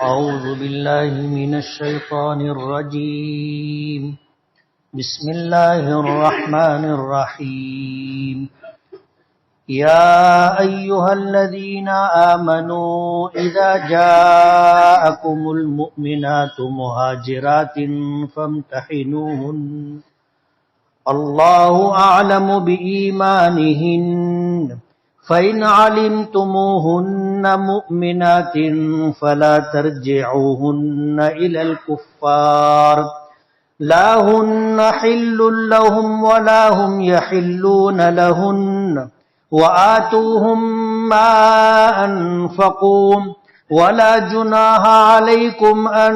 أعوذ بالله من الشيطان الرجيم. بسم الله الرحمن الرحيم. يا أيها الذين آمنوا إذا جاءكم المؤمنات مهاجرات فامتحنوهن الله أعلم بإيمانهن فإن علمتموهن مؤمنات فلا ترجعوهن إلى الكفار لا هن حل لهم ولا هم يحلون لهن وآتوهم ما أنفقوا ولا جناح عليكم أن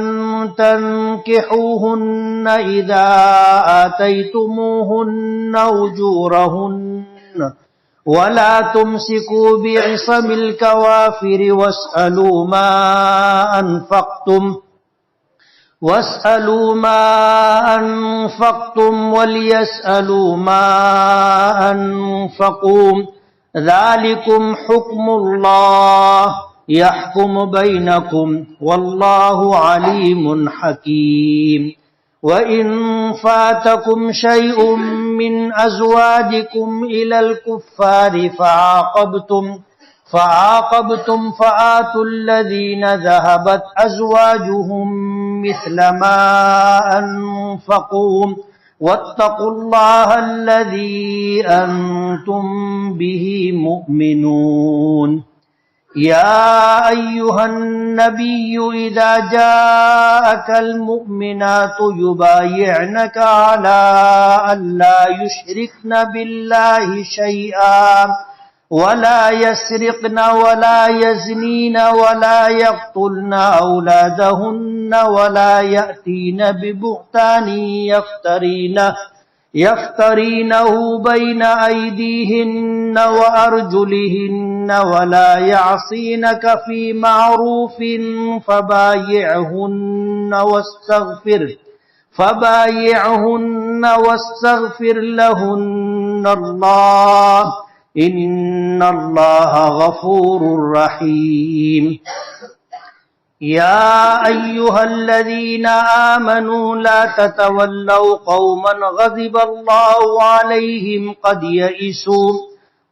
تنكحوهن إذا آتيتموهن أجورهن ولا تمسكوا بعصم الكوافر واسألوا ما أنفقتم وليسألوا ما أنفقوا ذلكم حكم الله يحكم بينكم والله عليم حكيم. وإن فاتكم شيء من أزواجكم إلى الكفار فعاقبتم فآتوا الذين ذهبت أزواجهم مثل ما أنفقوا واتقوا الله الذي أنتم به مؤمنون. يا أيها النبي إذا جاءك المؤمنات يبايعنك على أن لا يشركن بالله شيئا ولا يسرقن ولا يزنين ولا يقتلن أولادهن ولا يأتين ببهتان يفترينه بين أيديهن وأرجلهن ولا يعصينك في معروف فبايعهن واستغفر لهن الله إن الله غفور رحيم. يا أيها الذين آمنوا لا تتولوا قوما غضب الله عليهم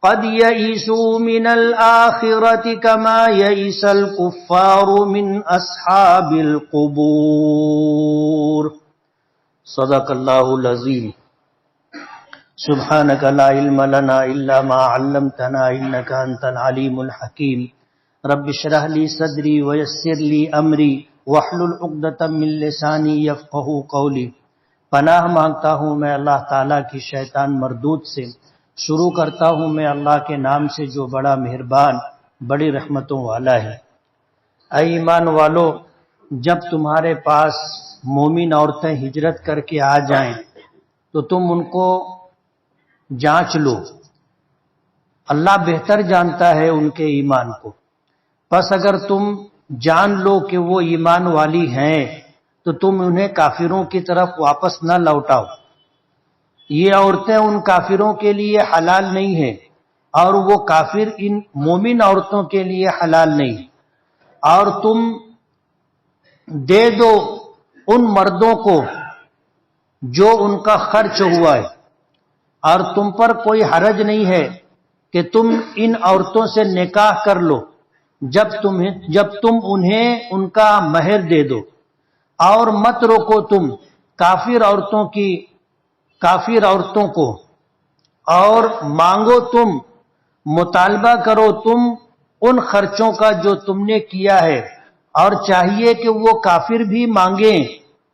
قد يئسوا من الآخرة كما يئس الكفار من أصحاب القبور. صدق الله العظيم. سبحانك لا علم لنا إلا ما علمتنا إنك أنت العليم الحكيم. رب اشرح لي صدري ويسر لي امری واحلل عقدۃ من لسانی یفقہوا قولی. پناہ مانگتا ہوں میں اللہ تعالیٰ کی شیطان مردود سے. شروع کرتا ہوں میں اللہ کے نام سے جو بڑا مہربان بڑی رحمتوں والا ہے. اے ایمان والو، جب تمہارے پاس مومن عورتیں ہجرت کر کے آ جائیں تو تم ان کو جانچ لو. اللہ بہتر جانتا ہے ان کے ایمان کو. پس اگر تم جان لو کہ وہ ایمان والی ہیں تو تم انہیں کافروں کی طرف واپس نہ لوٹاؤ. یہ عورتیں ان کافروں کے لیے حلال نہیں ہیں اور وہ کافر ان مومن عورتوں کے لیے حلال نہیں. اور تم دے دو ان مردوں کو جو ان کا خرچ ہوا ہے، اور تم پر کوئی حرج نہیں ہے کہ تم ان عورتوں سے نکاح کر لو جب تم انہیں ان کا مہر دے دو. اور مت روکو تم کافر عورتوں کو، اور مانگو تم، مطالبہ کرو تم ان خرچوں کا جو تم نے کیا ہے، اور چاہیے کہ وہ کافر بھی مانگیں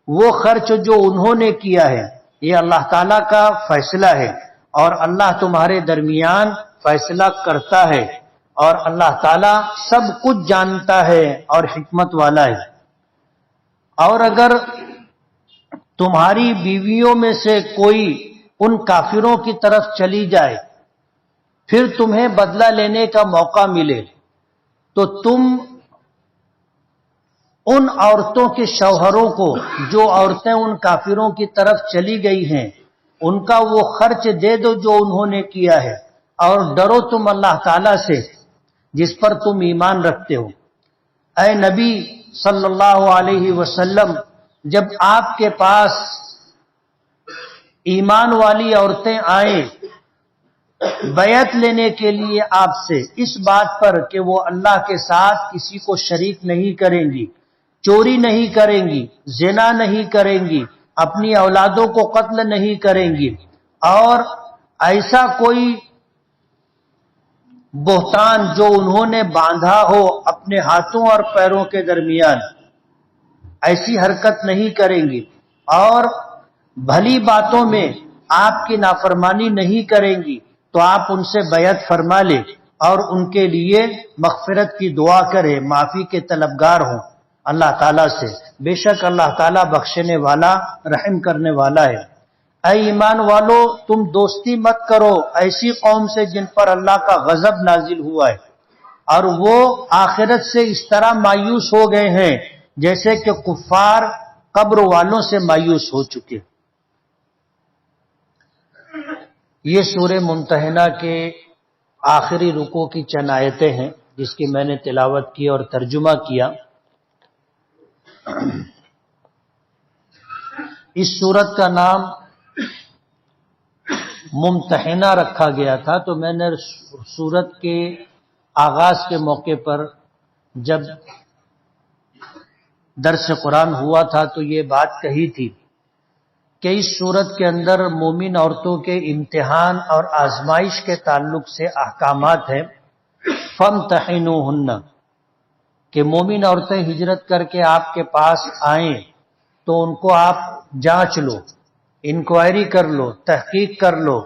وہ خرچ جو انہوں نے کیا ہے. یہ اللہ تعالیٰ کا فیصلہ ہے اور اللہ تمہارے درمیان فیصلہ کرتا ہے، اور اللہ تعالیٰ سب کچھ جانتا ہے اور حکمت والا ہے. اور اگر تمہاری بیویوں میں سے کوئی ان کافروں کی طرف چلی جائے پھر تمہیں بدلہ لینے کا موقع ملے تو تم ان عورتوں کے شوہروں کو جو عورتیں ان کافروں کی طرف چلی گئی ہیں ان کا وہ خرچ دے دو جو انہوں نے کیا ہے، اور ڈرو تم اللہ تعالیٰ سے جس پر تم ایمان رکھتے ہو. اے نبی صلی اللہ علیہ وسلم جب آپ کے پاس ایمان والی عورتیں آئیں بیعت لینے کے لیے آپ سے اس بات پر کہ وہ اللہ کے ساتھ کسی کو شریک نہیں کریں گی، چوری نہیں کریں گی، زنا نہیں کریں گی، اپنی اولادوں کو قتل نہیں کریں گی، اور ایسا کوئی بہتان جو انہوں نے باندھا ہو اپنے ہاتھوں اور پیروں کے درمیان ایسی حرکت نہیں کریں گی، اور بھلی باتوں میں آپ کی نافرمانی نہیں کریں گی، تو آپ ان سے بیعت فرما لیں اور ان کے لیے مغفرت کی دعا کریں، معافی کے طلبگار ہوں اللہ تعالیٰ سے، بے شک اللہ تعالیٰ بخشنے والا رحم کرنے والا ہے۔ اے ایمان والو، تم دوستی مت کرو ایسی قوم سے جن پر اللہ کا غضب نازل ہوا ہے اور وہ آخرت سے اس طرح مایوس ہو گئے ہیں جیسے کہ کفار قبر والوں سے مایوس ہو چکے۔ یہ سورہ ممتحنہ کے آخری رکوع کی چند آیتیں ہیں جس کی میں نے تلاوت کی اور ترجمہ کیا۔ اس سورت کا نام ممتحنہ رکھا گیا تھا، تو میں نے سورت کے آغاز کے موقع پر جب درس قرآن ہوا تھا تو یہ بات کہی تھی کہ اس سورت کے اندر مومن عورتوں کے امتحان اور آزمائش کے تعلق سے احکامات ہیں۔ فامتحنوہن، کہ مومن عورتیں ہجرت کر کے آپ کے پاس آئیں تو ان کو آپ جانچ لو، انکوائری کر لو، تحقیق کر لو،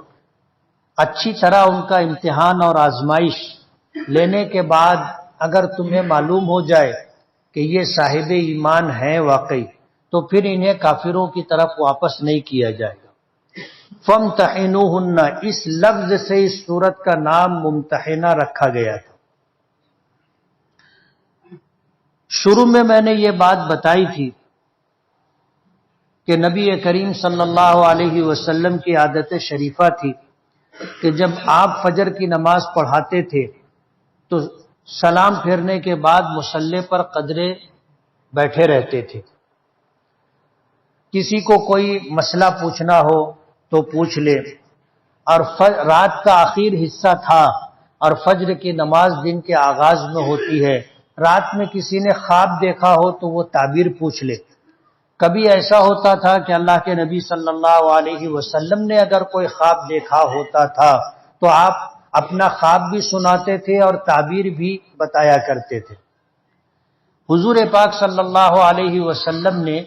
اچھی طرح ان کا امتحان اور آزمائش لینے کے بعد اگر تمہیں معلوم ہو جائے کہ یہ صاحب ایمان ہیں واقعی، تو پھر انہیں کافروں کی طرف واپس نہیں کیا جائے گا۔ فامتحنوہن، اس لفظ سے اس سورت کا نام ممتحنہ رکھا گیا تھا۔ شروع میں نے یہ بات بتائی تھی کہ نبی کریم صلی اللہ علیہ وسلم کی عادت شریفہ تھی کہ جب آپ فجر کی نماز پڑھاتے تھے تو سلام پھیرنے کے بعد مصلی پر قدرے بیٹھے رہتے تھے۔ کسی کو کوئی مسئلہ پوچھنا ہو تو پوچھ لے، اور رات کا آخر حصہ تھا اور فجر کی نماز دن کے آغاز میں ہوتی ہے، رات میں کسی نے خواب دیکھا ہو تو وہ تعبیر پوچھ لے۔ کبھی ایسا ہوتا تھا کہ اللہ کے نبی صلی اللہ علیہ وسلم نے اگر کوئی خواب دیکھا ہوتا تھا تو آپ اپنا خواب بھی سناتے تھے اور تعبیر بھی بتایا کرتے تھے۔ حضور پاک صلی اللہ علیہ وسلم نے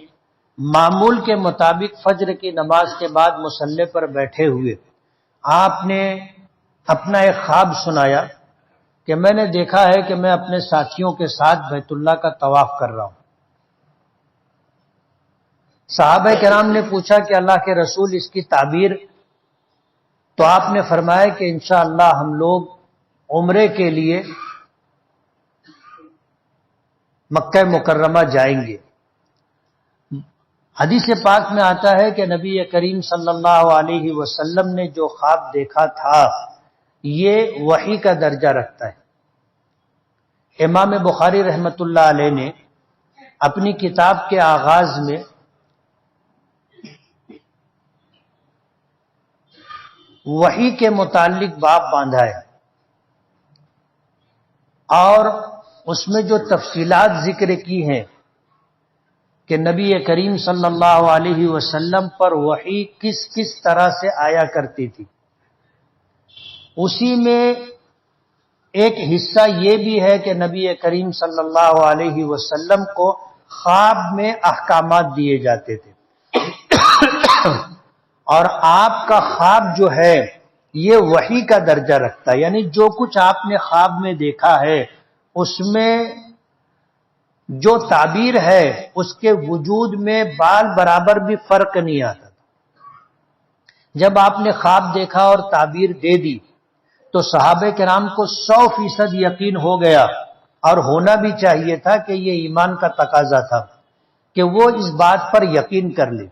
معمول کے مطابق فجر کی نماز کے بعد مصلی پر بیٹھے ہوئے آپ نے اپنا ایک خواب سنایا کہ میں نے دیکھا ہے کہ میں اپنے ساتھیوں کے ساتھ بیت اللہ کا طواف کر رہا ہوں۔ صحابہ کرام نے پوچھا کہ اللہ کے رسول اس کی تعبیر، تو آپ نے فرمایا کہ انشاءاللہ ہم لوگ عمرے کے لیے مکہ مکرمہ جائیں گے۔ حدیث پاک میں آتا ہے کہ نبی کریم صلی اللہ علیہ وسلم نے جو خواب دیکھا تھا یہ وحی کا درجہ رکھتا ہے۔ امام بخاری رحمۃ اللہ علیہ نے اپنی کتاب کے آغاز میں وحی کے متعلق باب باندھا ہے اور اس میں جو تفصیلات ذکر کی ہیں کہ نبی کریم صلی اللہ علیہ وسلم پر وحی کس کس طرح سے آیا کرتی تھی، اسی میں ایک حصہ یہ بھی ہے کہ نبی کریم صلی اللہ علیہ وسلم کو خواب میں احکامات دیے جاتے تھے اور آپ کا خواب جو ہے یہ وحی کا درجہ رکھتا ہے، یعنی جو کچھ آپ نے خواب میں دیکھا ہے اس میں جو تعبیر ہے اس کے وجود میں بال برابر بھی فرق نہیں آتا۔ جب آپ نے خواب دیکھا اور تعبیر دے دی تو صحابہ کرام کو 100% یقین ہو گیا، اور ہونا بھی چاہیے تھا کہ یہ ایمان کا تقاضا تھا کہ وہ اس بات پر یقین کر لے۔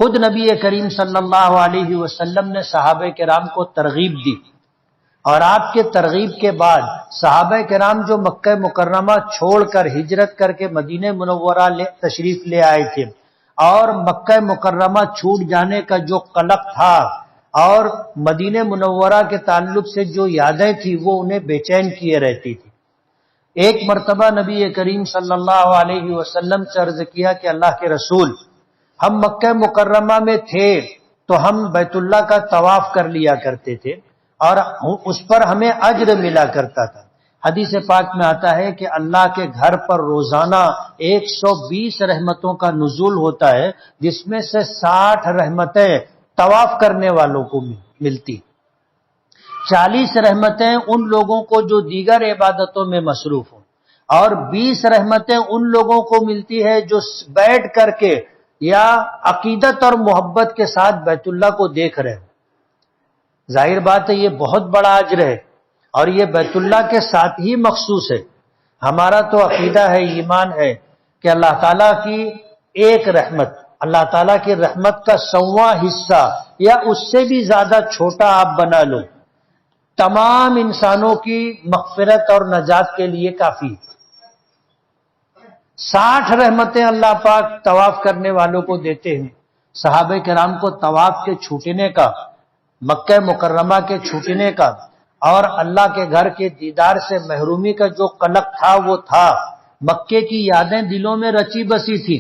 خود نبی کریم صلی اللہ علیہ وسلم نے صحابہ کرام کو ترغیب دی اور آپ کے ترغیب کے بعد صحابہ کرام جو مکہ مکرمہ چھوڑ کر ہجرت کر کے مدینہ منورہ تشریف لے آئے تھے، اور مکہ مکرمہ چھوٹ جانے کا جو قلق تھا اور مدینہ منورہ کے تعلق سے جو یادیں تھی وہ انہیں بے چین کیے رہتی تھی۔ ایک مرتبہ نبی کریم صلی اللہ علیہ وسلم سے عرض کیا کہ اللہ کے رسول، ہم مکہ مکرمہ میں تھے تو ہم بیت اللہ کا طواف کر لیا کرتے تھے اور اس پر ہمیں اجر ملا کرتا تھا۔ حدیث پاک میں آتا ہے کہ اللہ کے گھر پر روزانہ 120 رحمتوں کا نزول ہوتا ہے، جس میں سے 60 رحمتیں طواف کرنے والوں کو ملتی، 40 رحمتیں ان لوگوں کو جو دیگر عبادتوں میں مصروف ہوں، اور 20 رحمتیں ان لوگوں کو ملتی ہے جو بیٹھ کر کے یا عقیدت اور محبت کے ساتھ بیت اللہ کو دیکھ رہے ہیں۔ ظاہر بات ہے یہ بہت بڑا اجر ہے اور یہ بیت اللہ کے ساتھ ہی مخصوص ہے۔ ہمارا تو عقیدہ ہے، ایمان ہے کہ اللہ تعالیٰ کی ایک رحمت، اللہ تعالیٰ کی رحمت کا 100واں حصہ یا اس سے بھی زیادہ چھوٹا آپ بنا لو، تمام انسانوں کی مغفرت اور نجات کے لیے کافی۔ 60 رحمتیں اللہ پاک طواف کرنے والوں کو دیتے ہیں۔ صحابہ کرام کو طواف کے چھوٹنے کا، مکہ مکرمہ کے چھوٹنے کا اور اللہ کے گھر کے دیدار سے محرومی کا جو قلق تھا وہ تھا۔ مکے کی یادیں دلوں میں رچی بسی تھی۔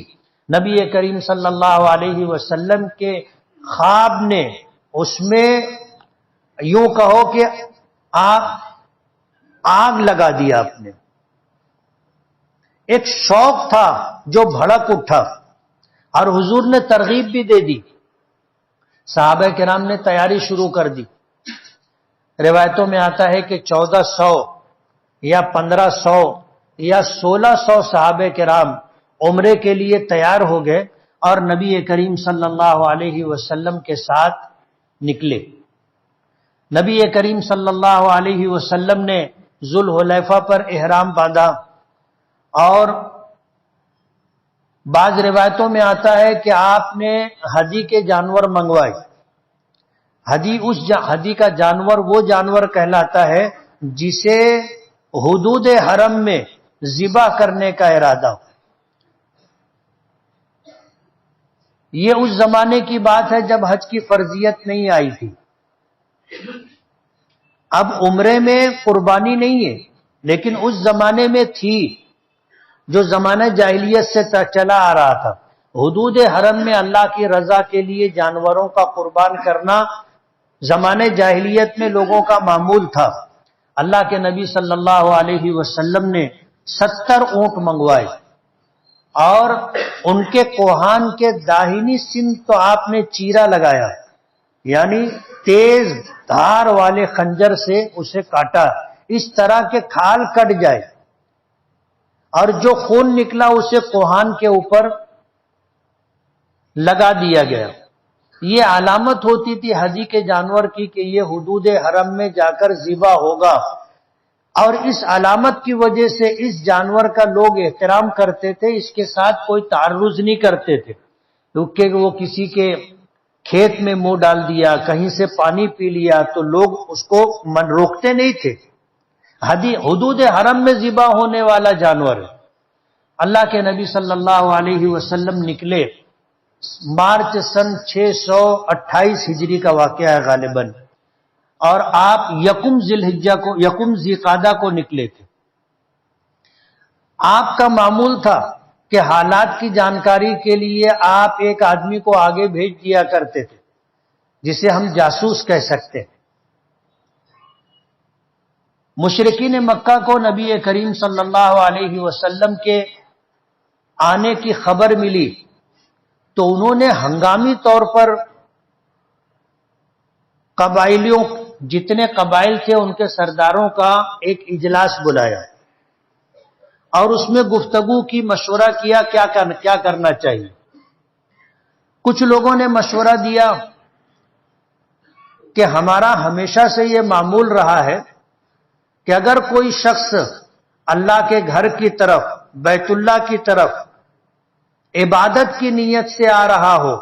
نبی کریم صلی اللہ علیہ وسلم کے خواب نے اس میں یوں کہو کہ آگ لگا دیا آپ نے۔ ایک شوق تھا جو بھڑک اٹھا اور حضور نے ترغیب بھی دے دی۔ صحابہ کرام نے تیاری شروع کر دی۔ روایتوں میں آتا ہے کہ 1400 یا 1500 یا 1600 صحابہ کرام عمرے کے لیے تیار ہو گئے اور نبی کریم صلی اللہ علیہ وسلم کے ساتھ نکلے۔ نبی کریم صلی اللہ علیہ وسلم نے ذوالحلیفہ پر احرام باندھا، اور بعض روایتوں میں آتا ہے کہ آپ نے ہدی کے جانور منگوائے۔ ہدی کا جانور وہ جانور کہلاتا ہے جسے حدود حرم میں ذبح کرنے کا ارادہ ہو۔ یہ اس زمانے کی بات ہے جب حج کی فرضیت نہیں آئی تھی۔ اب عمرے میں قربانی نہیں ہے، لیکن اس زمانے میں تھی، جو زمانہ جاہلیت سے چلا آ رہا تھا۔ حدود حرم میں اللہ کی رضا کے لیے جانوروں کا قربان کرنا زمانے جاہلیت میں لوگوں کا معمول تھا۔ اللہ کے نبی صلی اللہ علیہ وسلم نے 70 اونٹ منگوائے اور ان کے کوہان کے داہنی سمت تو آپ نے چیرا لگایا، یعنی تیز دھار والے خنجر سے اسے کاٹا، اس طرح کے کھال کٹ جائے، اور جو خون نکلا اسے کوہان کے اوپر لگا دیا گیا۔ یہ علامت ہوتی تھی ہدی کے جانور کی کہ یہ حدود حرم میں جا کر ذبح ہوگا، اور اس علامت کی وجہ سے اس جانور کا لوگ احترام کرتے تھے، اس کے ساتھ کوئی تعرض نہیں کرتے تھے، کیونکہ وہ کسی کے کھیت میں منہ ڈال دیا، کہیں سے پانی پی لیا تو لوگ اس کو روکتے نہیں تھے۔ حدود حرم میں ذبح ہونے والا جانور ہے۔ اللہ کے نبی صلی اللہ علیہ وسلم نکلے، مارچ سن 628 ہجری کا واقعہ ہے غالباً، اور آپ یکم ذی القعدہ کو نکلے تھے۔ آپ کا معمول تھا کہ حالات کی جانکاری کے لیے آپ ایک آدمی کو آگے بھیج دیا کرتے تھے، جسے ہم جاسوس کہہ سکتے ہیں۔ مشرکین مکہ کو نبی کریم صلی اللہ علیہ وسلم کے آنے کی خبر ملی تو انہوں نے ہنگامی طور پر قبائلیوں، جتنے قبائل تھے ان کے سرداروں کا ایک اجلاس بلایا اور اس میں گفتگو کی، مشورہ کیا کیا کرنا چاہیے۔ کچھ لوگوں نے مشورہ دیا کہ ہمارا ہمیشہ سے یہ معمول رہا ہے کہ اگر کوئی شخص اللہ کے گھر کی طرف، بیت اللہ کی طرف عبادت کی نیت سے آ رہا ہو،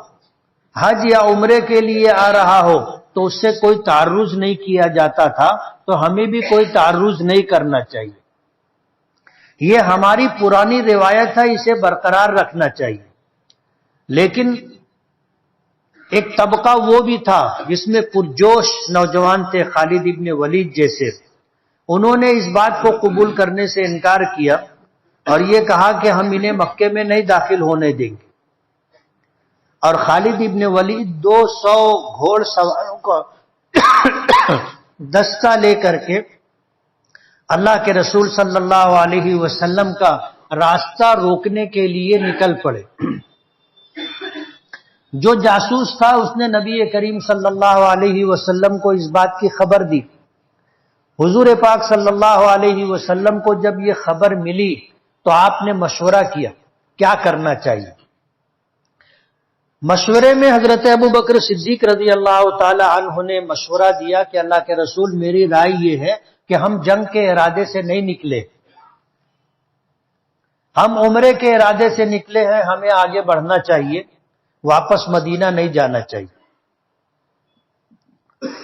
حج یا عمرے کے لیے آ رہا ہو، تو اس سے کوئی تعرض نہیں کیا جاتا تھا، تو ہمیں بھی کوئی تعرض نہیں کرنا چاہیے. یہ ہماری پرانی روایت ہے، اسے برقرار رکھنا چاہیے. لیکن ایک طبقہ وہ بھی تھا جس میں پرجوش نوجوان تھے، خالد ابن ولید جیسے. انہوں نے اس بات کو قبول کرنے سے انکار کیا اور یہ کہا کہ ہم انہیں مکے میں نہیں داخل ہونے دیں گے. اور خالد ابن ولید 200 گھوڑ سواروں کا دستہ لے کر کے اللہ کے رسول صلی اللہ علیہ وسلم کا راستہ روکنے کے لیے نکل پڑے. جو جاسوس تھا اس نے نبی کریم صلی اللہ علیہ وسلم کو اس بات کی خبر دی. حضور پاک صلی اللہ علیہ وسلم کو جب یہ خبر ملی تو آپ نے مشورہ کیا کیا کرنا چاہیے. مشورے میں حضرت ابو بکر صدیق رضی اللہ تعالی عنہ نے مشورہ دیا کہ اللہ کے رسول، میری رائے یہ ہے کہ ہم جنگ کے ارادے سے نہیں نکلے، ہم عمرے کے ارادے سے نکلے ہیں، ہمیں آگے بڑھنا چاہیے، واپس مدینہ نہیں جانا چاہیے.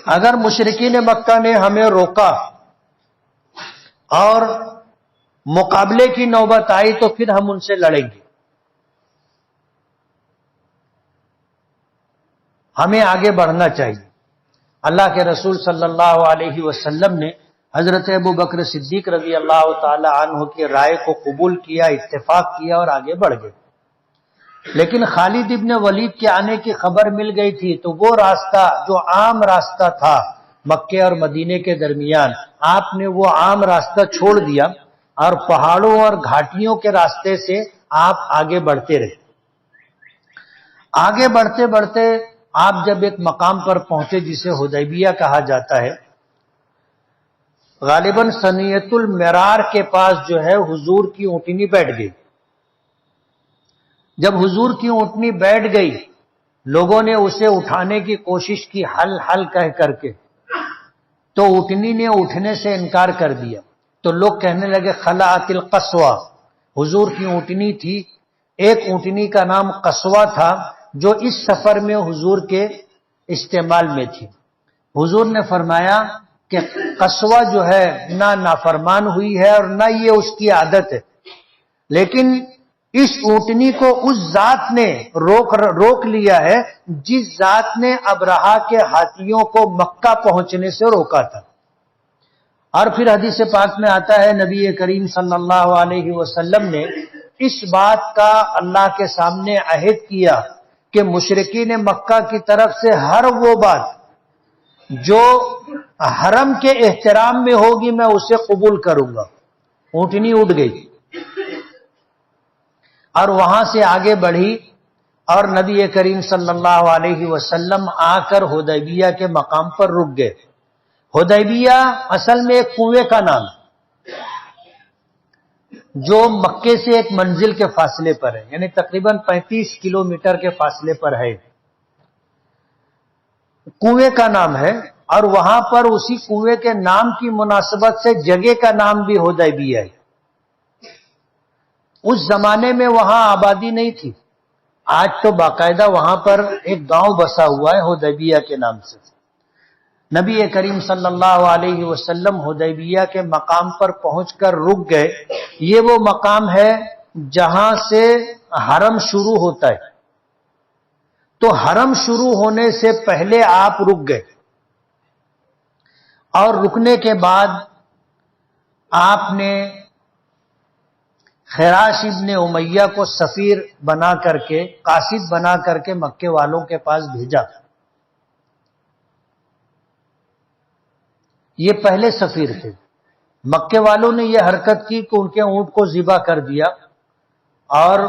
اگر مشرکین مکہ نے ہمیں روکا اور مقابلے کی نوبت آئی تو پھر ہم ان سے لڑیں گے، ہمیں آگے بڑھنا چاہیے. اللہ کے رسول صلی اللہ علیہ وسلم نے حضرت ابو بکر صدیق رضی اللہ تعالی عنہ کی رائے کو قبول کیا، اتفاق کیا اور آگے بڑھ گئے. لیکن خالد ابن ولید کے آنے کی خبر مل گئی تھی تو وہ راستہ جو عام راستہ تھا مکے اور مدینے کے درمیان، آپ نے وہ عام راستہ چھوڑ دیا اور پہاڑوں اور گھاٹیوں کے راستے سے آپ آگے بڑھتے رہے. آگے بڑھتے بڑھتے آپ جب ایک مقام پر پہنچے جسے حدیبیہ کہا جاتا ہے، غالباً ثنیۃ المرار کے پاس جو ہے حضور کی اونٹنی بیٹھ گئی. جب حضور کی اونٹنی بیٹھ گئی، لوگوں نے اسے اٹھانے کی کوشش کی حل حل کہہ کر کے، تو اونٹنی نے اٹھنے سے انکار کر دیا. تو لوگ کہنے لگے خلعت القصوہ، حضور کی اونٹنی تھی. ایک اونٹنی کا نام قصوہ تھا جو اس سفر میں حضور کے استعمال میں تھی. حضور نے فرمایا کہ قصوہ جو ہے نہ نافرمان ہوئی ہے اور نہ یہ اس کی عادت ہے، لیکن اس اونٹنی کو اس ذات نے روک لیا ہے جس ذات نے ابرہا کے ہاتھیوں کو مکہ پہنچنے سے روکا تھا. اور پھر حدیث پاک میں آتا ہے نبی کریم صلی اللہ علیہ وسلم نے اس بات کا اللہ کے سامنے عہد کیا کہ مشرکین مکہ کی طرف سے ہر وہ بات جو حرم کے احترام میں ہوگی میں اسے قبول کروں گا. اونٹنی اٹھ گئی اور وہاں سے آگے بڑھی اور نبی کریم صلی اللہ علیہ وسلم آ کر حدیبیہ کے مقام پر رک گئے. حدیبیہ اصل میں ایک کنویں کا نام جو مکے سے ایک منزل کے فاصلے پر ہے، یعنی تقریباً 35 کلومیٹر کے فاصلے پر ہے. کنویں کا نام ہے اور وہاں پر اسی کنویں کے نام کی مناسبت سے جگہ کا نام بھی حدیبیہ ہے. اس زمانے میں وہاں آبادی نہیں تھی، آج تو باقاعدہ وہاں پر ایک گاؤں بسا ہوا ہے حدیبیہ کے نام سے. نبی کریم صلی اللہ علیہ وسلم حدیبیہ کے مقام پر پہنچ کر رک گئے. یہ وہ مقام ہے جہاں سے حرم شروع ہوتا ہے. تو حرم شروع ہونے سے پہلے آپ رک گئے اور رکنے کے بعد آپ نے خراش ابن امیہ کو سفیر بنا کر کے، قاصد بنا کر کے مکے والوں کے پاس بھیجا. یہ پہلے سفیر تھے. مکے والوں نے یہ حرکت کی کہ ان کے اونٹ کو ذبح کر دیا اور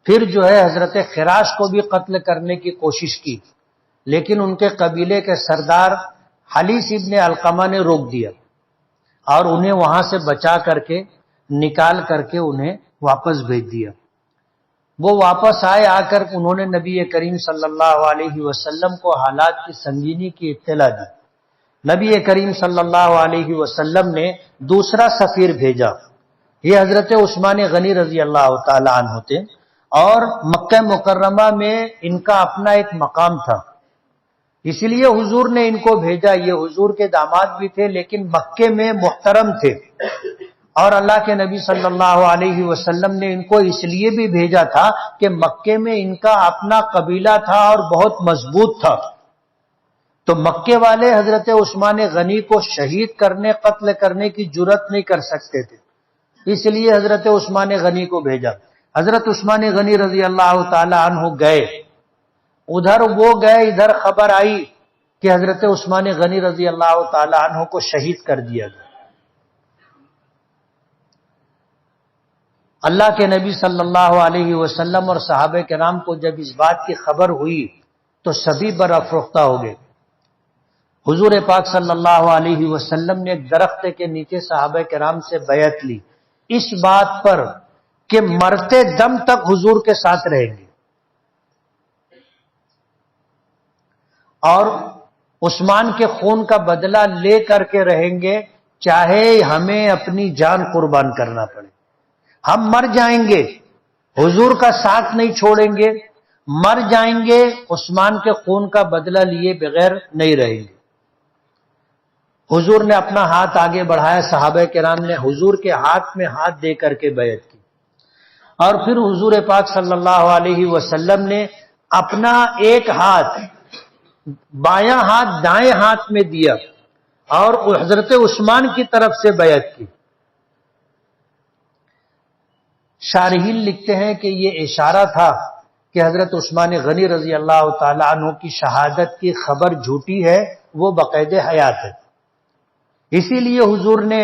پھر جو ہے حضرت خراش کو بھی قتل کرنے کی کوشش کی، لیکن ان کے قبیلے کے سردار حلیس ابن علقمہ نے روک دیا اور انہیں وہاں سے بچا کر کے نکال کر کے انہیں واپس بھیج دیا. وہ واپس آئے، آ کر انہوں نے نبی کریم صلی اللہ علیہ وسلم کو حالات کی سنگینی کی اطلاع دی. نبی کریم صلی اللہ علیہ وسلم نے دوسرا سفیر بھیجا. یہ حضرت عثمان غنی رضی اللہ تعالی عنہ تھے اور مکہ مکرمہ میں ان کا اپنا ایک مقام تھا. اس لیے حضور نے ان کو بھیجا. یہ حضور کے داماد بھی تھے لیکن مکے میں محترم تھے، اور اللہ کے نبی صلی اللہ علیہ وسلم نے ان کو اس لیے بھی بھیجا تھا کہ مکے میں ان کا اپنا قبیلہ تھا اور بہت مضبوط تھا. تو مکے والے حضرت عثمان غنی کو شہید کرنے، قتل کرنے کی جرات نہیں کر سکتے تھے، اس لیے حضرت عثمان غنی کو بھیجا. حضرت عثمان غنی رضی اللہ تعالی عنہ گئے، ادھر وہ گئے، ادھر خبر آئی کہ حضرت عثمان غنی رضی اللہ تعالی عنہ کو شہید کر دیا گیا. اللہ کے نبی صلی اللہ علیہ وسلم اور صحابہ کرام کو جب اس بات کی خبر ہوئی تو سبھی برافروختہ ہو گئے. حضور پاک صلی اللہ علیہ وسلم نے ایک درخت کے نیچے صحابہ کرام سے بیعت لی، اس بات پر کہ مرتے دم تک حضور کے ساتھ رہیں گے اور عثمان کے خون کا بدلہ لے کر کے رہیں گے، چاہے ہمیں اپنی جان قربان کرنا پڑے. ہم مر جائیں گے، حضور کا ساتھ نہیں چھوڑیں گے، مر جائیں گے، عثمان کے خون کا بدلہ لیے بغیر نہیں رہیں گے. حضور نے اپنا ہاتھ آگے بڑھایا، صحابہ کرام نے حضور کے ہاتھ میں ہاتھ دے کر کے بیعت کی، اور پھر حضور پاک صلی اللہ علیہ وسلم نے اپنا ایک ہاتھ، بایاں ہاتھ دائیں ہاتھ میں دیا اور حضرت عثمان کی طرف سے بیعت کی. شارحین لکھتے ہیں کہ یہ اشارہ تھا کہ حضرت عثمان غنی رضی اللہ تعالی عنہ کی شہادت کی خبر جھوٹی ہے، وہ باقاعدہ حیات ہے. اسی لیے حضور نے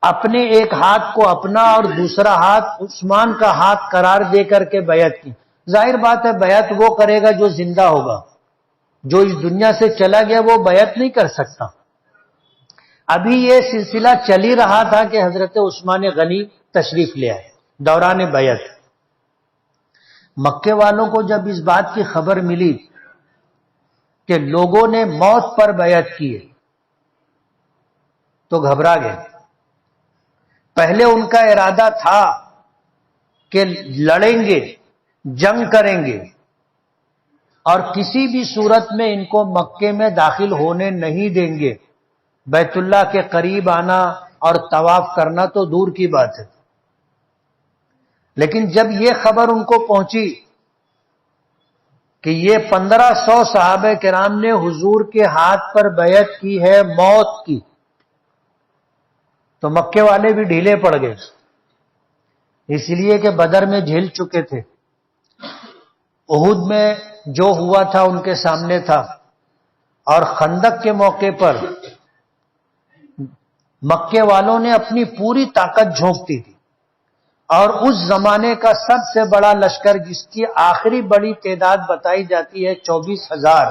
اپنے ایک ہاتھ کو اپنا اور دوسرا ہاتھ عثمان کا ہاتھ قرار دے کر کے بیعت کی. ظاہر بات ہے بیعت وہ کرے گا جو زندہ ہوگا، جو اس دنیا سے چلا گیا وہ بیعت نہیں کر سکتا. ابھی یہ سلسلہ چل ہی رہا تھا کہ حضرت عثمان غنی تشریف لے آئے دوران بیعت. مکے والوں کو جب اس بات کی خبر ملی کہ لوگوں نے موت پر بیعت کی ہے تو گھبرا گئے. پہلے ان کا ارادہ تھا کہ لڑیں گے، جنگ کریں گے اور کسی بھی صورت میں ان کو مکے میں داخل ہونے نہیں دیں گے. بیت اللہ کے قریب آنا اور طواف کرنا تو دور کی بات ہے. لیکن جب یہ خبر ان کو پہنچی کہ یہ 1500 صحابہ کرام نے حضور کے ہاتھ پر بیعت کی ہے موت کی، تو مکے والے بھی ڈھیلے پڑ گئے، اس لیے کہ بدر میں جھیل چکے تھے، احد میں جو ہوا تھا ان کے سامنے تھا، اور خندق کے موقع پر مکے والوں نے اپنی پوری طاقت جھونک دی تھی. اور اس زمانے کا سب سے بڑا لشکر جس کی آخری بڑی تعداد بتائی جاتی ہے 24,000،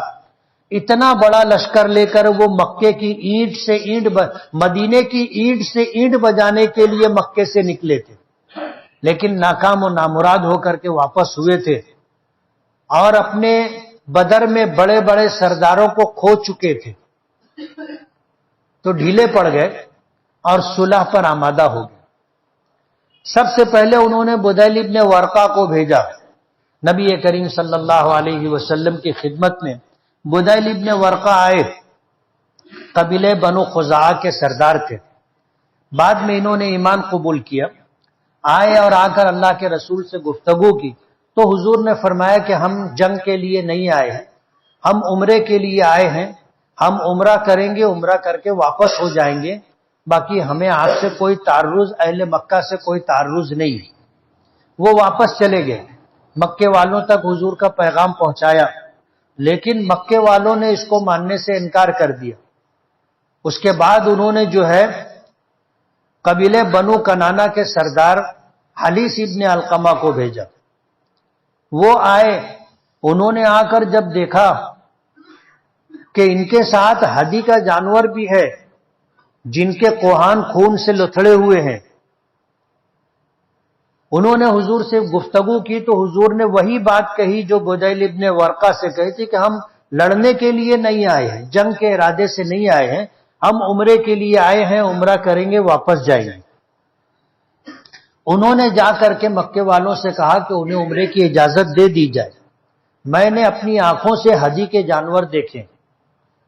اتنا بڑا لشکر لے کر وہ مکے کی اینٹ سے اینٹ مدینے کی اینٹ سے اینٹ بجانے کے لیے مکے سے نکلے تھے، لیکن ناکام و نامراد ہو کر کے واپس ہوئے تھے اور اپنے بدر میں بڑے بڑے سرداروں کو کھو چکے تھے، تو ڈھیلے پڑ گئے اور صلح پر آمادہ ہو گئے. سب سے پہلے انہوں نے بدیل ابن ورقہ کو بھیجا نبی کریم صلی اللہ علیہ وسلم کی خدمت میں. بدیل ابن ورقہ آئے، قبیلے بنو خزاعہ کے سردار تھے، بعد میں انہوں نے ایمان قبول کیا. آئے اور آ کر اللہ کے رسول سے گفتگو کی تو حضور نے فرمایا کہ ہم جنگ کے لیے نہیں آئے ہیں، ہم عمرے کے لیے آئے ہیں، ہم عمرہ کریں گے، عمرہ کر کے واپس ہو جائیں گے، باقی ہمیں آپ سے کوئی تعرض، اہل مکہ سے کوئی تعرض نہیں. وہ واپس چلے گئے، مکے والوں تک حضور کا پیغام پہنچایا، لیکن مکے والوں نے اس کو ماننے سے انکار کر دیا. اس کے بعد انہوں نے جو ہے قبیلے بنو کنانا کے سردار حلیس ابن علقمہ کو بھیجا. وہ آئے، انہوں نے آ کر جب دیکھا کہ ان کے ساتھ ہدی کا جانور بھی ہے جن کے کوہان خون سے لتھڑے ہوئے ہیں، انہوں نے حضور سے گفتگو کی تو حضور نے وہی بات کہی جو بدیل ابن ورقہ سے کہی تھی کہ ہم لڑنے کے لیے نہیں آئے ہیں، جنگ کے ارادے سے نہیں آئے ہیں، ہم عمرے کے لیے آئے ہیں، عمرہ کریں گے، واپس جائیں گے. انہوں نے جا کر کے مکے والوں سے کہا کہ انہیں عمرے کی اجازت دے دی جائے. میں نے اپنی آنکھوں سے ہدی کے جانور دیکھے،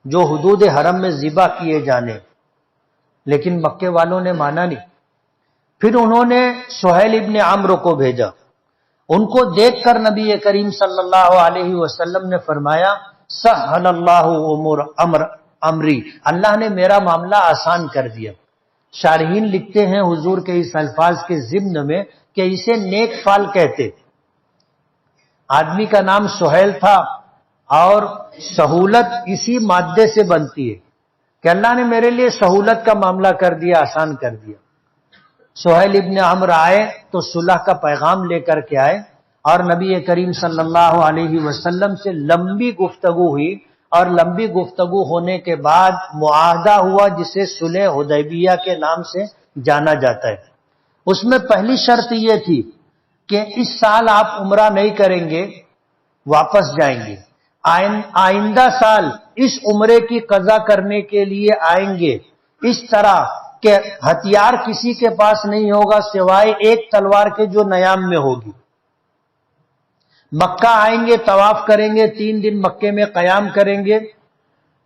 جو حدود حرم میں ذبح کیے جانے، لیکن مکے والوں نے مانا نہیں۔ پھر انہوں نے سہیل ابن عمرو کو بھیجا، ان کو دیکھ کر نبی کریم صلی اللہ علیہ وسلم نے فرمایا سہل اللہ امری، اللہ نے میرا معاملہ آسان کر دیا۔ شارحین لکھتے ہیں حضور کے اس الفاظ کے ضمن میں کہ اسے نیک فال کہتے۔ آدمی کا نام سہیل تھا اور سہولت اسی مادے سے بنتی ہے کہ اللہ نے میرے لیے سہولت کا معاملہ کر دیا، آسان کر دیا۔ سہیل ابن عمرو آئے تو صلح کا پیغام لے کر کے آئے اور نبی کریم صلی اللہ علیہ وسلم سے لمبی گفتگو ہوئی، اور لمبی گفتگو ہونے کے بعد معاہدہ ہوا جسے صلح حدیبیہ کے نام سے جانا جاتا ہے۔ اس میں پہلی شرط یہ تھی کہ اس سال آپ عمرہ نہیں کریں گے، واپس جائیں گے، آئندہ سال اس عمرے کی قضا کرنے کے لیے آئیں گے، اس طرح کہ ہتھیار کسی کے پاس نہیں ہوگا سوائے ایک تلوار کے جو نیام میں ہوگی۔ مکہ آئیں گے، طواف کریں گے، 3 دن مکے میں قیام کریں گے،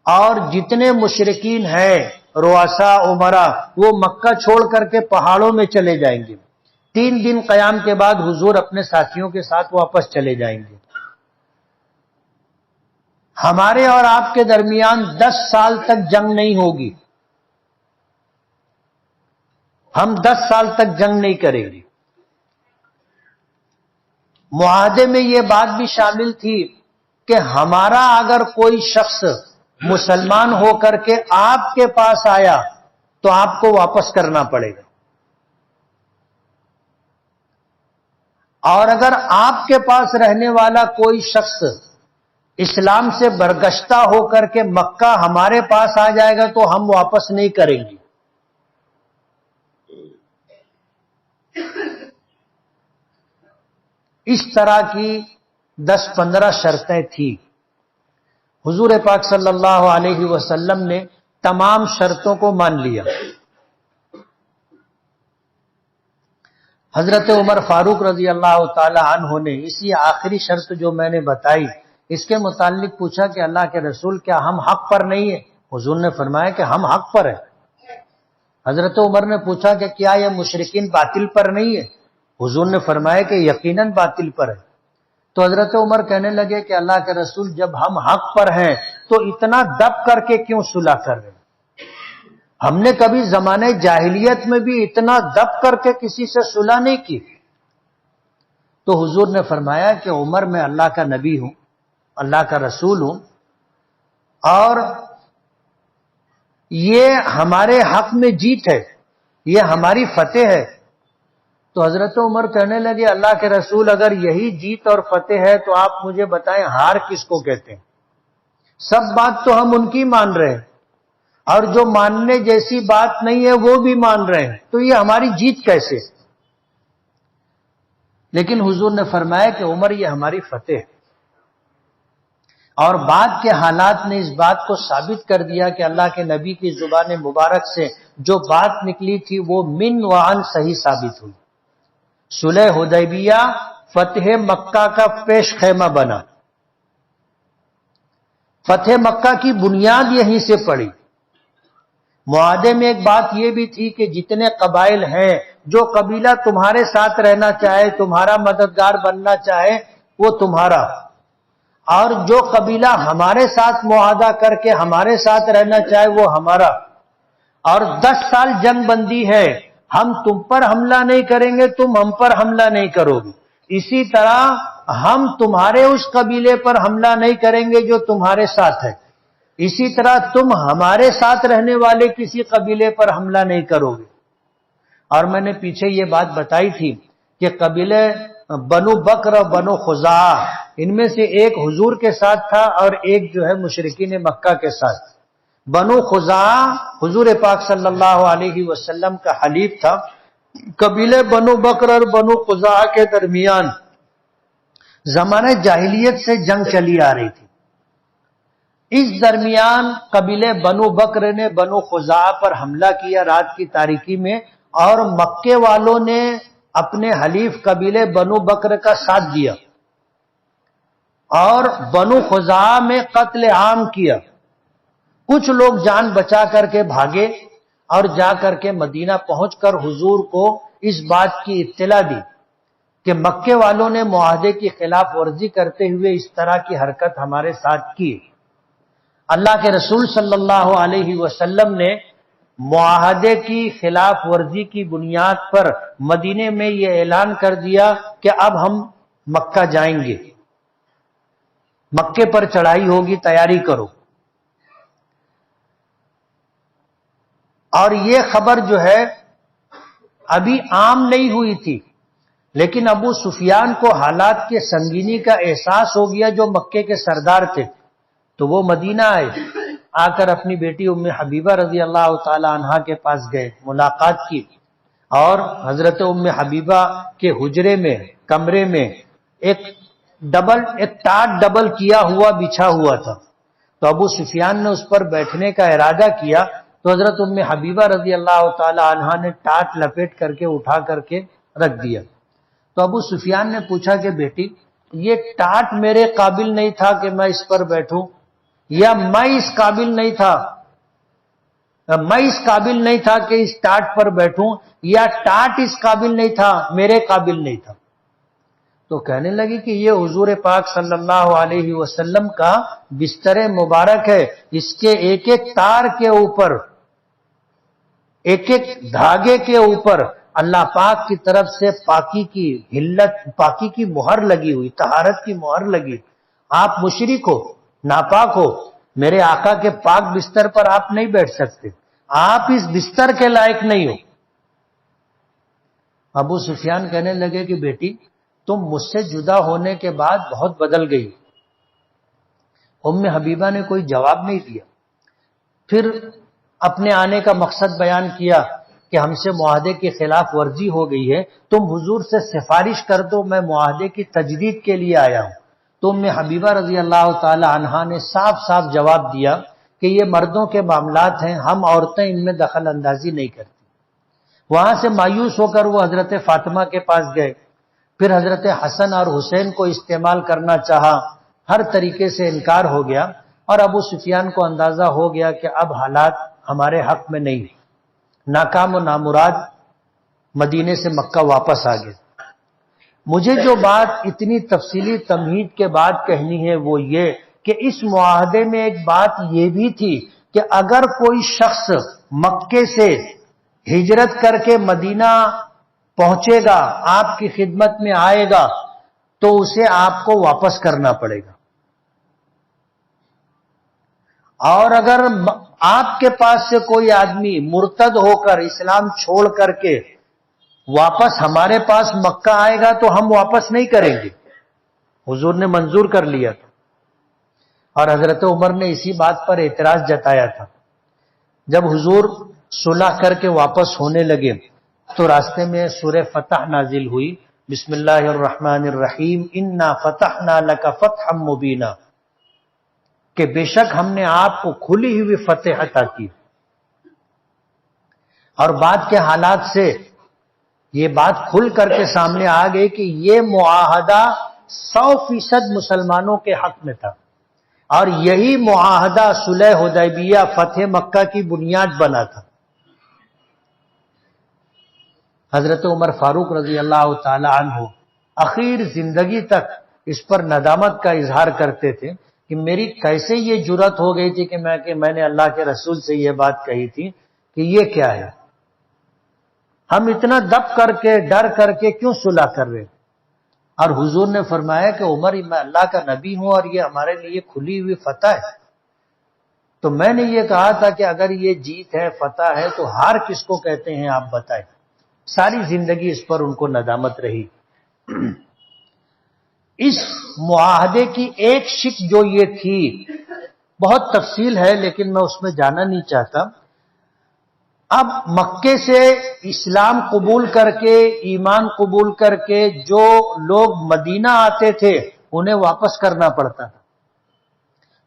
اور جتنے مشرکین ہیں رؤساء عمرا وہ مکہ چھوڑ کر کے پہاڑوں میں چلے جائیں گے۔ 3 دن قیام کے بعد حضور اپنے ساتھیوں کے ساتھ واپس چلے جائیں گے۔ ہمارے اور آپ کے درمیان 10 سال تک جنگ نہیں ہوگی، ہم 10 سال تک جنگ نہیں کریں گے۔ معاہدے میں یہ بات بھی شامل تھی کہ ہمارا اگر کوئی شخص مسلمان ہو کر کے آپ کے پاس آیا تو آپ کو واپس کرنا پڑے گا، اور اگر آپ کے پاس رہنے والا کوئی شخص اسلام سے برگشتہ ہو کر کے مکہ ہمارے پاس آ جائے گا تو ہم واپس نہیں کریں گے۔ اس طرح کی 10-15 شرطیں تھیں۔ حضور پاک صلی اللہ علیہ وسلم نے تمام شرطوں کو مان لیا۔ حضرت عمر فاروق رضی اللہ تعالی عنہ نے اسی آخری شرط جو میں نے بتائی اس کے متعلق پوچھا کہ اللہ کے رسول کیا ہم حق پر نہیں ہیں؟ حضور نے فرمایا کہ ہم حق پر ہیں۔ حضرت عمر نے پوچھا کہ کیا یہ مشرکین باطل پر نہیں ہے؟ حضور نے فرمایا کہ یقیناً باطل پر ہے۔ تو حضرت عمر کہنے لگے کہ اللہ کے رسول جب ہم حق پر ہیں تو اتنا دب کر کے کیوں صلح کر رہے ہیں؟ ہم نے کبھی زمانے جاہلیت میں بھی اتنا دب کر کے کسی سے صلح نہیں کی۔ تو حضور نے فرمایا کہ عمر میں اللہ کا نبی ہوں، اللہ کا رسول ہوں، اور یہ ہمارے حق میں جیت ہے، یہ ہماری فتح ہے۔ تو حضرت عمر کہنے لگے اللہ کے رسول اگر یہی جیت اور فتح ہے تو آپ مجھے بتائیں ہار کس کو کہتے ہیں؟ سب بات تو ہم ان کی مان رہے ہیں، اور جو ماننے جیسی بات نہیں ہے وہ بھی مان رہے ہیں، تو یہ ہماری جیت کیسے؟ لیکن حضور نے فرمایا کہ عمر یہ ہماری فتح ہے، اور بعد کے حالات نے اس بات کو ثابت کر دیا کہ اللہ کے نبی کی زبان مبارک سے جو بات نکلی تھی وہ من وعن صحیح ثابت ہوئی۔ صلح حدیبیہ فتح مکہ کا پیش خیمہ بنا، فتح مکہ کی بنیاد یہیں سے پڑی۔ معاہدے میں ایک بات یہ بھی تھی کہ جتنے قبائل ہیں، جو قبیلہ تمہارے ساتھ رہنا چاہے، تمہارا مددگار بننا چاہے وہ تمہارا، اور جو قبیلہ ہمارے ساتھ معاہدہ کر کے ہمارے ساتھ رہنا چاہے وہ ہمارا۔ اور 10 سال جنگ بندی ہے، ہم تم پر حملہ نہیں کریں گے، تم ہم پر حملہ نہیں کرو گے، اسی طرح ہم تمہارے اس قبیلے پر حملہ نہیں کریں گے جو تمہارے ساتھ ہے، اسی طرح تم ہمارے ساتھ رہنے والے کسی قبیلے پر حملہ نہیں کرو گے۔ اور میں نے پیچھے یہ بات بتائی تھی کہ قبیلے بنو بکر اور بنو خزاعہ ان میں سے ایک حضور کے ساتھ تھا اور ایک جو ہے مشرکین مکہ کے ساتھ۔ بنو خزاعہ حضور پاک صلی اللہ علیہ وسلم کا حلیف تھا۔ قبیلے بنو بکر اور بنو خزاعہ کے درمیان زمانہ جاہلیت سے جنگ چلی آ رہی تھی۔ اس درمیان قبیلے بنو بکر نے بنو خزاعہ پر حملہ کیا رات کی تاریکی میں، اور مکے والوں نے اپنے حلیف قبیلے بنو بکر کا ساتھ دیا اور بنو خزاعہ میں قتل عام کیا۔ کچھ لوگ جان بچا کر کے بھاگے اور جا کر کے مدینہ پہنچ کر حضور کو اس بات کی اطلاع دی کہ مکے والوں نے معاہدے کی خلاف ورزی کرتے ہوئے اس طرح کی حرکت ہمارے ساتھ کی۔ اللہ کے رسول صلی اللہ علیہ وسلم نے معاہدے کی خلاف ورزی کی بنیاد پر مدینے میں یہ اعلان کر دیا کہ اب ہم مکہ جائیں گے، مکے پر چڑھائی ہوگی، تیاری کرو۔ اور یہ خبر جو ہے ابھی عام نہیں ہوئی تھی، لیکن ابو سفیان کو حالات کے سنگینی کا احساس ہو گیا جو مکے کے سردار تھے، تو وہ مدینہ آئے، آ کر اپنی بیٹی ام حبیبہ رضی اللہ تعالی عنہا کے پاس گئے، ملاقات کی، اور حضرت ام حبیبہ کے حجرے میں، کمرے میں ایک ٹاٹ ڈبل کیا ہوا بچھا ہوا تھا، تو ابو سفیان نے اس پر بیٹھنے کا ارادہ کیا، تو حضرت ام حبیبہ رضی اللہ تعالی عنہا نے ٹاٹ لپیٹ کر کے اٹھا کر کے رکھ دیا۔ تو ابو سفیان نے پوچھا کہ بیٹی یہ ٹاٹ میرے قابل نہیں تھا کہ میں اس پر بیٹھوں، یا میں اس قابل نہیں تھا کہ اس ٹاٹ پر بیٹھوں، یا ٹاٹ اس قابل نہیں تھا، میرے قابل نہیں تھا؟ تو کہنے لگی کہ یہ حضور پاک صلی اللہ علیہ وسلم کا بستر مبارک ہے، اس کے ایک ایک تار کے اوپر، ایک ایک دھاگے کے اوپر اللہ پاک کی طرف سے پاکی کی مہر لگی ہوئی، طہارت کی مہر لگی۔ آپ مشرک ہو، ناپاک ہو، میرے آقا کے پاک بستر پر آپ نہیں بیٹھ سکتے، آپ اس بستر کے لائق نہیں ہو۔ ابو سفیان کہنے لگے کہ بیٹی تم مجھ سے جدا ہونے کے بعد بہت بدل گئی۔ ام حبیبہ نے کوئی جواب نہیں دیا، پھر اپنے آنے کا مقصد بیان کیا کہ ہم سے معاہدے کی خلاف ورزی ہو گئی ہے، تم حضور سے سفارش کر دو، میں معاہدے کی تجدید کے لیے آیا ہوں۔ تو ام حبیبہ رضی اللہ تعالی عنہا نے صاف صاف جواب دیا کہ یہ مردوں کے معاملات ہیں، ہم عورتیں ان میں دخل اندازی نہیں کرتی۔ وہاں سے مایوس ہو کر وہ حضرت فاطمہ کے پاس گئے، پھر حضرت حسن اور حسین کو استعمال کرنا چاہا، ہر طریقے سے انکار ہو گیا، اور ابو سفیان کو اندازہ ہو گیا کہ اب حالات ہمارے حق میں نہیں، ناکام و نامراد مدینے سے مکہ واپس آ گئے۔ مجھے جو بات اتنی تفصیلی تمہید کے بعد کہنی ہے وہ یہ کہ اس معاہدے میں ایک بات یہ بھی تھی کہ اگر کوئی شخص مکے سے ہجرت کر کے مدینہ پہنچے گا، آپ کی خدمت میں آئے گا، تو اسے آپ کو واپس کرنا پڑے گا، اور اگر آپ کے پاس سے کوئی آدمی مرتد ہو کر اسلام چھوڑ کر کے واپس ہمارے پاس مکہ آئے گا تو ہم واپس نہیں کریں گے۔ حضور نے منظور کر لیا تھا، اور حضرت عمر نے اسی بات پر اعتراض جتایا تھا۔ جب حضور صلح کر کے واپس ہونے لگے تو راستے میں سورہ فتح نازل ہوئی، بسم اللہ الرحمن الرحیم، انا فتحنا لک فتحا مبینا، کہ بے شک ہم نے آپ کو کھلی ہوئی فتح عطا کی۔ اور بعد کے حالات سے یہ بات کھل کر کے سامنے آ گئی کہ یہ معاہدہ 100% مسلمانوں کے حق میں تھا، اور یہی معاہدہ صلح حدیبیہ فتح مکہ کی بنیاد بنا تھا۔ حضرت عمر فاروق رضی اللہ تعالی عنہ اخیر زندگی تک اس پر ندامت کا اظہار کرتے تھے کہ میری کیسے یہ جرأت ہو گئی تھی کہ میں نے اللہ کے رسول سے یہ بات کہی تھی کہ یہ کیا ہے، ہم اتنا دب کر کے ڈر کر کے کیوں صلح کر رہے؟ اور حضور نے فرمایا کہ عمر میں اللہ کا نبی ہوں اور یہ ہمارے لیے کھلی ہوئی فتح ہے۔ تو میں نے یہ کہا تھا کہ اگر یہ جیت ہے، فتح ہے، تو ہار کس کو کہتے ہیں آپ بتائیں۔ ساری زندگی اس پر ان کو ندامت رہی۔ اس معاہدے کی ایک شک جو یہ تھی، بہت تفصیل ہے لیکن میں اس میں جانا نہیں چاہتا۔ اب مکے سے اسلام قبول کر کے، ایمان قبول کر کے جو لوگ مدینہ آتے تھے انہیں واپس کرنا پڑتا تھا۔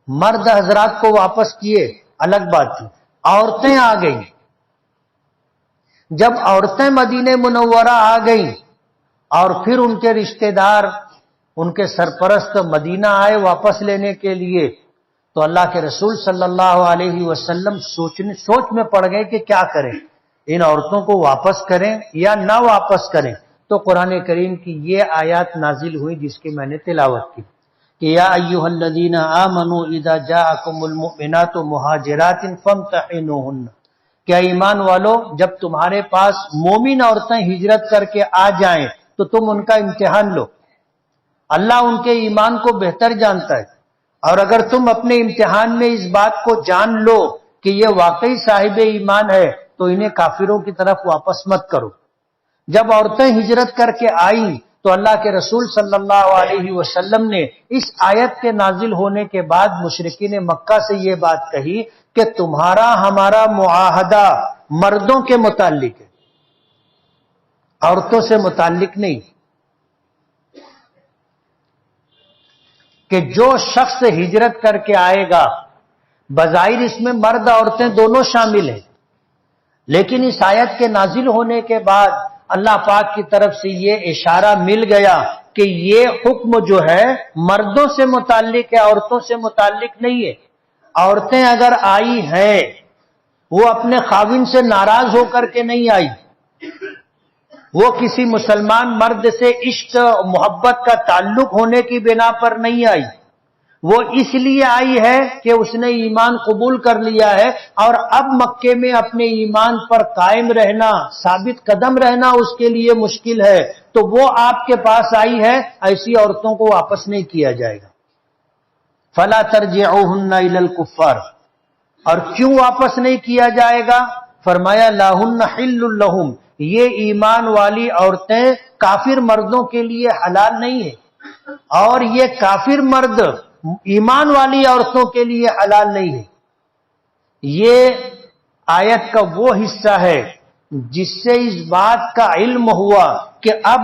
مرد حضرات کو واپس کیے الگ بات تھی، عورتیں آ گئیں۔ جب عورتیں مدینہ منورہ آ گئیں اور پھر ان کے رشتہ دار، ان کے سرپرست مدینہ آئے واپس لینے کے لیے، تو اللہ کے رسول صلی اللہ علیہ وسلم سوچ میں پڑ گئے کہ کیا کریں، ان عورتوں کو واپس کریں یا نہ واپس کریں۔ تو قرآن کریم کی یہ آیات نازل ہوئی جس کی میں نے تلاوت کی کہ یا ایھا الذین آمنوا اذا جاءکم المؤمنات مہاجرات فامتحنوہن، کیا ایمان والو جب تمہارے پاس مومن عورتیں ہجرت کر کے آ جائیں تو تم ان کا امتحان لو۔ اللہ ان کے ایمان کو بہتر جانتا ہے، اور اگر تم اپنے امتحان میں اس بات کو جان لو کہ یہ واقعی صاحب ایمان ہے تو انہیں کافروں کی طرف واپس مت کرو۔ جب عورتیں ہجرت کر کے آئیں تو اللہ کے رسول صلی اللہ علیہ وسلم نے اس آیت کے نازل ہونے کے بعد مشرکین مکہ سے یہ بات کہی کہ تمہارا ہمارا معاہدہ مردوں کے متعلق ہے، عورتوں سے متعلق نہیں، کہ جو شخص ہجرت کر کے آئے گا، بظاہر اس میں مرد عورتیں دونوں شامل ہیں، لیکن اس آیت کے نازل ہونے کے بعد اللہ پاک کی طرف سے یہ اشارہ مل گیا کہ یہ حکم جو ہے مردوں سے متعلق ہے، عورتوں سے متعلق نہیں ہے۔ عورتیں اگر آئی ہیں وہ اپنے خاوند سے ناراض ہو کر کے نہیں آئی، وہ کسی مسلمان مرد سے عشق محبت کا تعلق ہونے کی بنا پر نہیں آئی، وہ اس لیے آئی ہے کہ اس نے ایمان قبول کر لیا ہے اور اب مکے میں اپنے ایمان پر قائم رہنا، ثابت قدم رہنا اس کے لیے مشکل ہے، تو وہ آپ کے پاس آئی ہے۔ ایسی عورتوں کو واپس نہیں کیا جائے گا۔ فَلَا تَرْجِعُوهُنَّ إِلَى الْكُفَّارِ، اور کیوں واپس نہیں کیا جائے گا؟ فرمایا لَهُنَّ حِلٌّ لَهُمْ، یہ ایمان والی عورتیں کافر مردوں کے لیے حلال نہیں ہے، اور یہ کافر مرد ایمان والی عورتوں کے لیے حلال نہیں ہے۔ یہ آیت کا وہ حصہ ہے جس سے اس بات کا علم ہوا کہ اب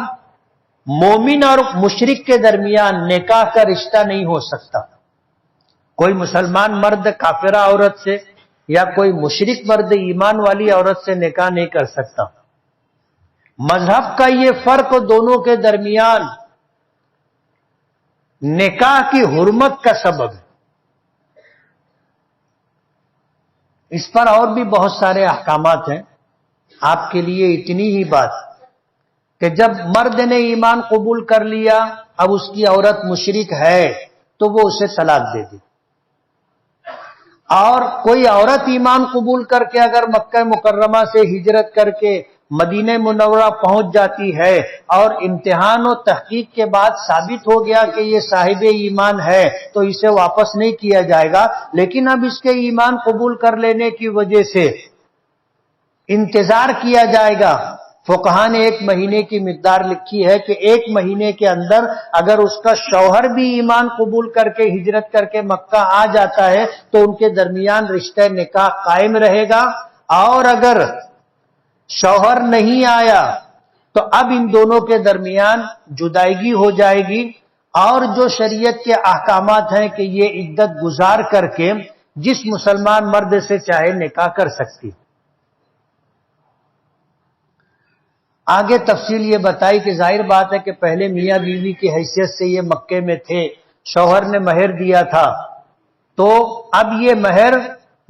مومن اور مشرک کے درمیان نکاح کا رشتہ نہیں ہو سکتا۔ کوئی مسلمان مرد کافرہ عورت سے یا کوئی مشرک مرد ایمان والی عورت سے نکاح نہیں کر سکتا۔ مذہب کا یہ فرق دونوں کے درمیان نکاح کی حرمت کا سبب ہے۔ اس پر اور بھی بہت سارے احکامات ہیں، آپ کے لیے اتنی ہی بات کہ جب مرد نے ایمان قبول کر لیا، اب اس کی عورت مشرک ہے تو وہ اسے طلاق دے دی، اور کوئی عورت ایمان قبول کر کے اگر مکہ مکرمہ سے ہجرت کر کے مدینہ منورہ پہنچ جاتی ہے اور امتحان و تحقیق کے بعد ثابت ہو گیا کہ یہ صاحب ایمان ہے تو اسے واپس نہیں کیا جائے گا، لیکن اب اس کے ایمان قبول کر لینے کی وجہ سے انتظار کیا جائے گا۔ فقہاء نے 1 مہینے کی مقدار لکھی ہے کہ 1 مہینے کے اندر اگر اس کا شوہر بھی ایمان قبول کر کے ہجرت کر کے مکہ آ جاتا ہے تو ان کے درمیان رشتہ نکاح قائم رہے گا، اور اگر شوہر نہیں آیا تو اب ان دونوں کے درمیان جدائیگی ہو جائے گی، اور جو شریعت کے احکامات ہیں کہ یہ عدت گزار کر کے جس مسلمان مرد سے چاہے نکاح کر سکتی۔ آگے تفصیل یہ بتائی کہ ظاہر بات ہے کہ پہلے میاں بیوی کی حیثیت سے یہ مکے میں تھے، شوہر نے مہر دیا تھا، تو اب یہ مہر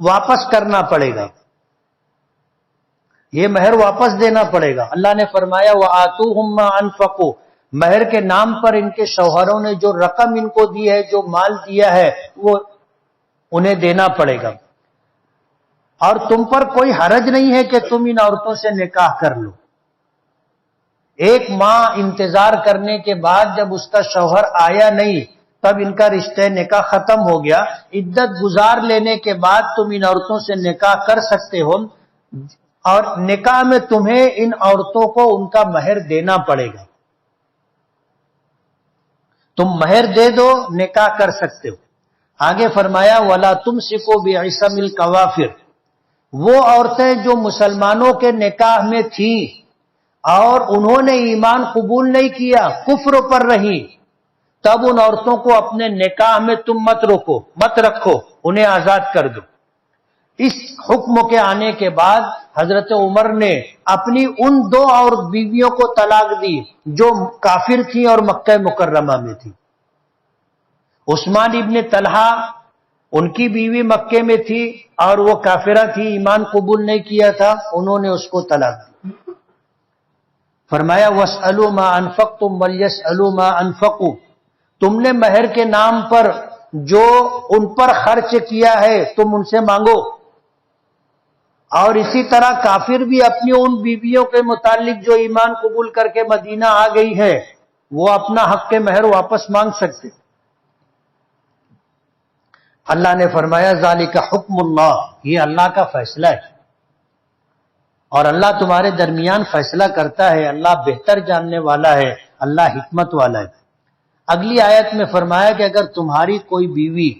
واپس کرنا پڑے گا، یہ مہر واپس دینا پڑے گا۔ اللہ نے فرمایا وَآتُوهُم مَّا أَنفَقُوا، مہر کے نام پر ان کے شوہروں نے جو رقم ان کو دی ہے، جو مال دیا ہے، وہ انہیں دینا پڑے گا، اور تم پر کوئی حرج نہیں ہے کہ تم ان عورتوں سے نکاح کر لو۔ 1 ماہ انتظار کرنے کے بعد جب اس کا شوہر آیا نہیں تب ان کا رشتہ نکاح ختم ہو گیا، عدت گزار لینے کے بعد تم ان عورتوں سے نکاح کر سکتے ہو، اور نکاح میں تمہیں ان عورتوں کو ان کا مہر دینا پڑے گا۔ تم مہر دے دو، نکاح کر سکتے ہو۔ آگے فرمایا وَلَا تُمْسِكُوا بِعِصَمِ الْكَوَافِرِ، وہ عورتیں جو مسلمانوں کے نکاح میں تھیں اور انہوں نے ایمان قبول نہیں کیا، کفر پر رہی، تب ان عورتوں کو اپنے نکاح میں تم مت رکھو، انہیں آزاد کر دو۔ اس حکم کے آنے کے بعد حضرت عمر نے اپنی ان 2 اور بیویوں کو طلاق دی جو کافر تھیں اور مکہ مکرمہ میں تھیں۔ عثمان ابن طلحہ ان کی بیوی مکے میں تھی اور وہ کافرہ تھی، ایمان قبول نہیں کیا تھا، انہوں نے اس کو طلاق دی۔ فرمایا وَاسْأَلُوا مَا أَنفَقْتُمْ وَلْيَسْأَلُوا مَا أَنفَقُوا، تم نے مہر کے نام پر جو ان پر خرچ کیا ہے تم ان سے مانگو، اور اسی طرح کافر بھی اپنی ان بیویوں کے متعلق جو ایمان قبول کر کے مدینہ آ گئی ہے وہ اپنا حق کے مہر واپس مانگ سکتے۔ اللہ نے فرمایا ذالک حکم اللہ، یہ اللہ کا فیصلہ ہے، اور اللہ تمہارے درمیان فیصلہ کرتا ہے، اللہ بہتر جاننے والا ہے، اللہ حکمت والا ہے۔ اگلی آیت میں فرمایا کہ اگر تمہاری کوئی بیوی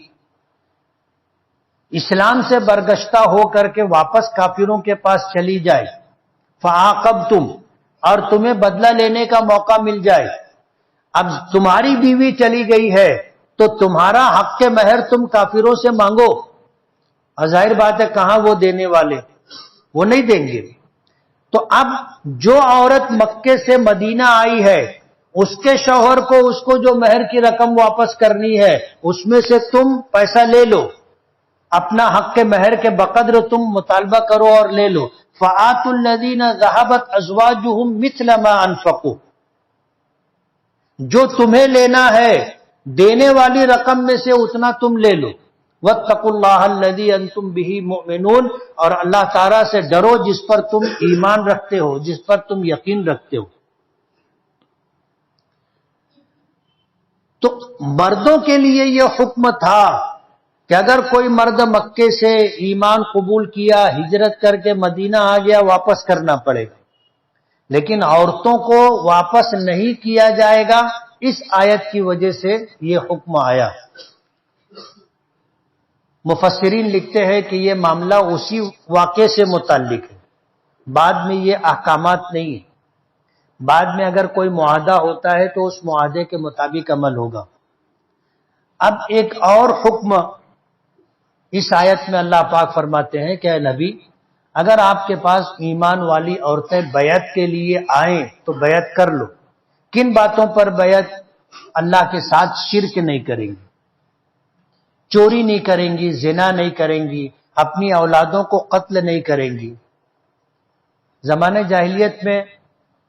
اسلام سے برگشتہ ہو کر کے واپس کافروں کے پاس چلی جائے، فعاقبتم، اور تمہیں بدلہ لینے کا موقع مل جائے، اب تمہاری بیوی چلی گئی ہے تو تمہارا حق کے مہر تم کافروں سے مانگو، اور ظاہر بات ہے کہاں وہ دینے والے، وہ نہیں دیں گے۔ تو اب جو عورت مکے سے مدینہ آئی ہے اس کے شوہر کو اس کو جو مہر کی رقم واپس کرنی ہے اس میں سے تم پیسہ لے لو، اپنا حق کے مہر کے بقدر تم مطالبہ کرو اور لے لو۔ فآتوا الذین ذهبت ازواجهم مثل ما انفقوا، جو تمہیں لینا ہے دینے والی رقم میں سے اتنا تم لے لو۔ واتقوا اللہ الذی انتم بہ مؤمنون، اور اللہ تعالیٰ سے ڈرو جس پر تم ایمان رکھتے ہو، جس پر تم یقین رکھتے ہو۔ تو مردوں کے لیے یہ حکم تھا کہ اگر کوئی مرد مکے سے ایمان قبول کیا، ہجرت کر کے مدینہ آ گیا، واپس کرنا پڑے گا، لیکن عورتوں کو واپس نہیں کیا جائے گا۔ اس آیت کی وجہ سے یہ حکم آیا۔ مفسرین لکھتے ہیں کہ یہ معاملہ اسی واقعے سے متعلق ہے، بعد میں یہ احکامات نہیں ہیں۔ بعد میں اگر کوئی معاہدہ ہوتا ہے تو اس معاہدے کے مطابق عمل ہوگا۔ اب ایک اور حکم اس آیت میں اللہ پاک فرماتے ہیں کہ اے نبی، اگر آپ کے پاس ایمان والی عورتیں بیعت کے لیے آئیں تو بیعت کر لو۔ کن باتوں پر بیعت؟ اللہ کے ساتھ شرک نہیں کریں گی، چوری نہیں کریں گی، زنا نہیں کریں گی، اپنی اولادوں کو قتل نہیں کریں گی۔ زمانے جاہلیت میں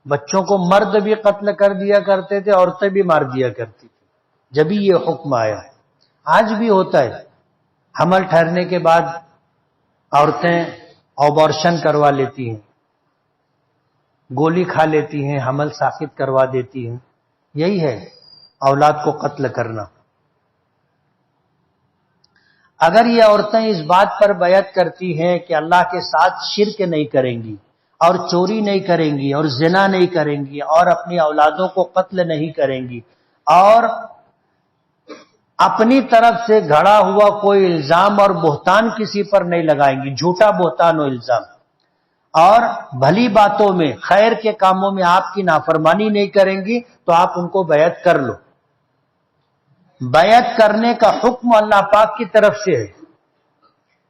بچوں کو مرد بھی قتل کر دیا کرتے تھے، عورتیں بھی مار دیا کرتی تھی، جبھی یہ حکم آیا ہے۔ آج بھی ہوتا ہے، حمل ٹھہرنے کے بعد عورتیں ابارشن کروا لیتی ہیں، گولی کھا لیتی ہیں، حمل ساقط کروا دیتی ہیں، یہی ہے اولاد کو قتل کرنا۔ اگر یہ عورتیں اس بات پر بیعت کرتی ہیں کہ اللہ کے ساتھ شرک نہیں کریں گی، اور چوری نہیں کریں گی، اور زنا نہیں کریں گی، اور اپنی اولادوں کو قتل نہیں کریں گی، اور اپنی طرف سے گھڑا ہوا کوئی الزام اور بہتان کسی پر نہیں لگائیں گی، جھوٹا بہتان و الزام، اور بھلی باتوں میں، خیر کے کاموں میں آپ کی نافرمانی نہیں کریں گی، تو آپ ان کو بیعت کر لو۔ بیعت کرنے کا حکم اللہ پاک کی طرف سے ہے،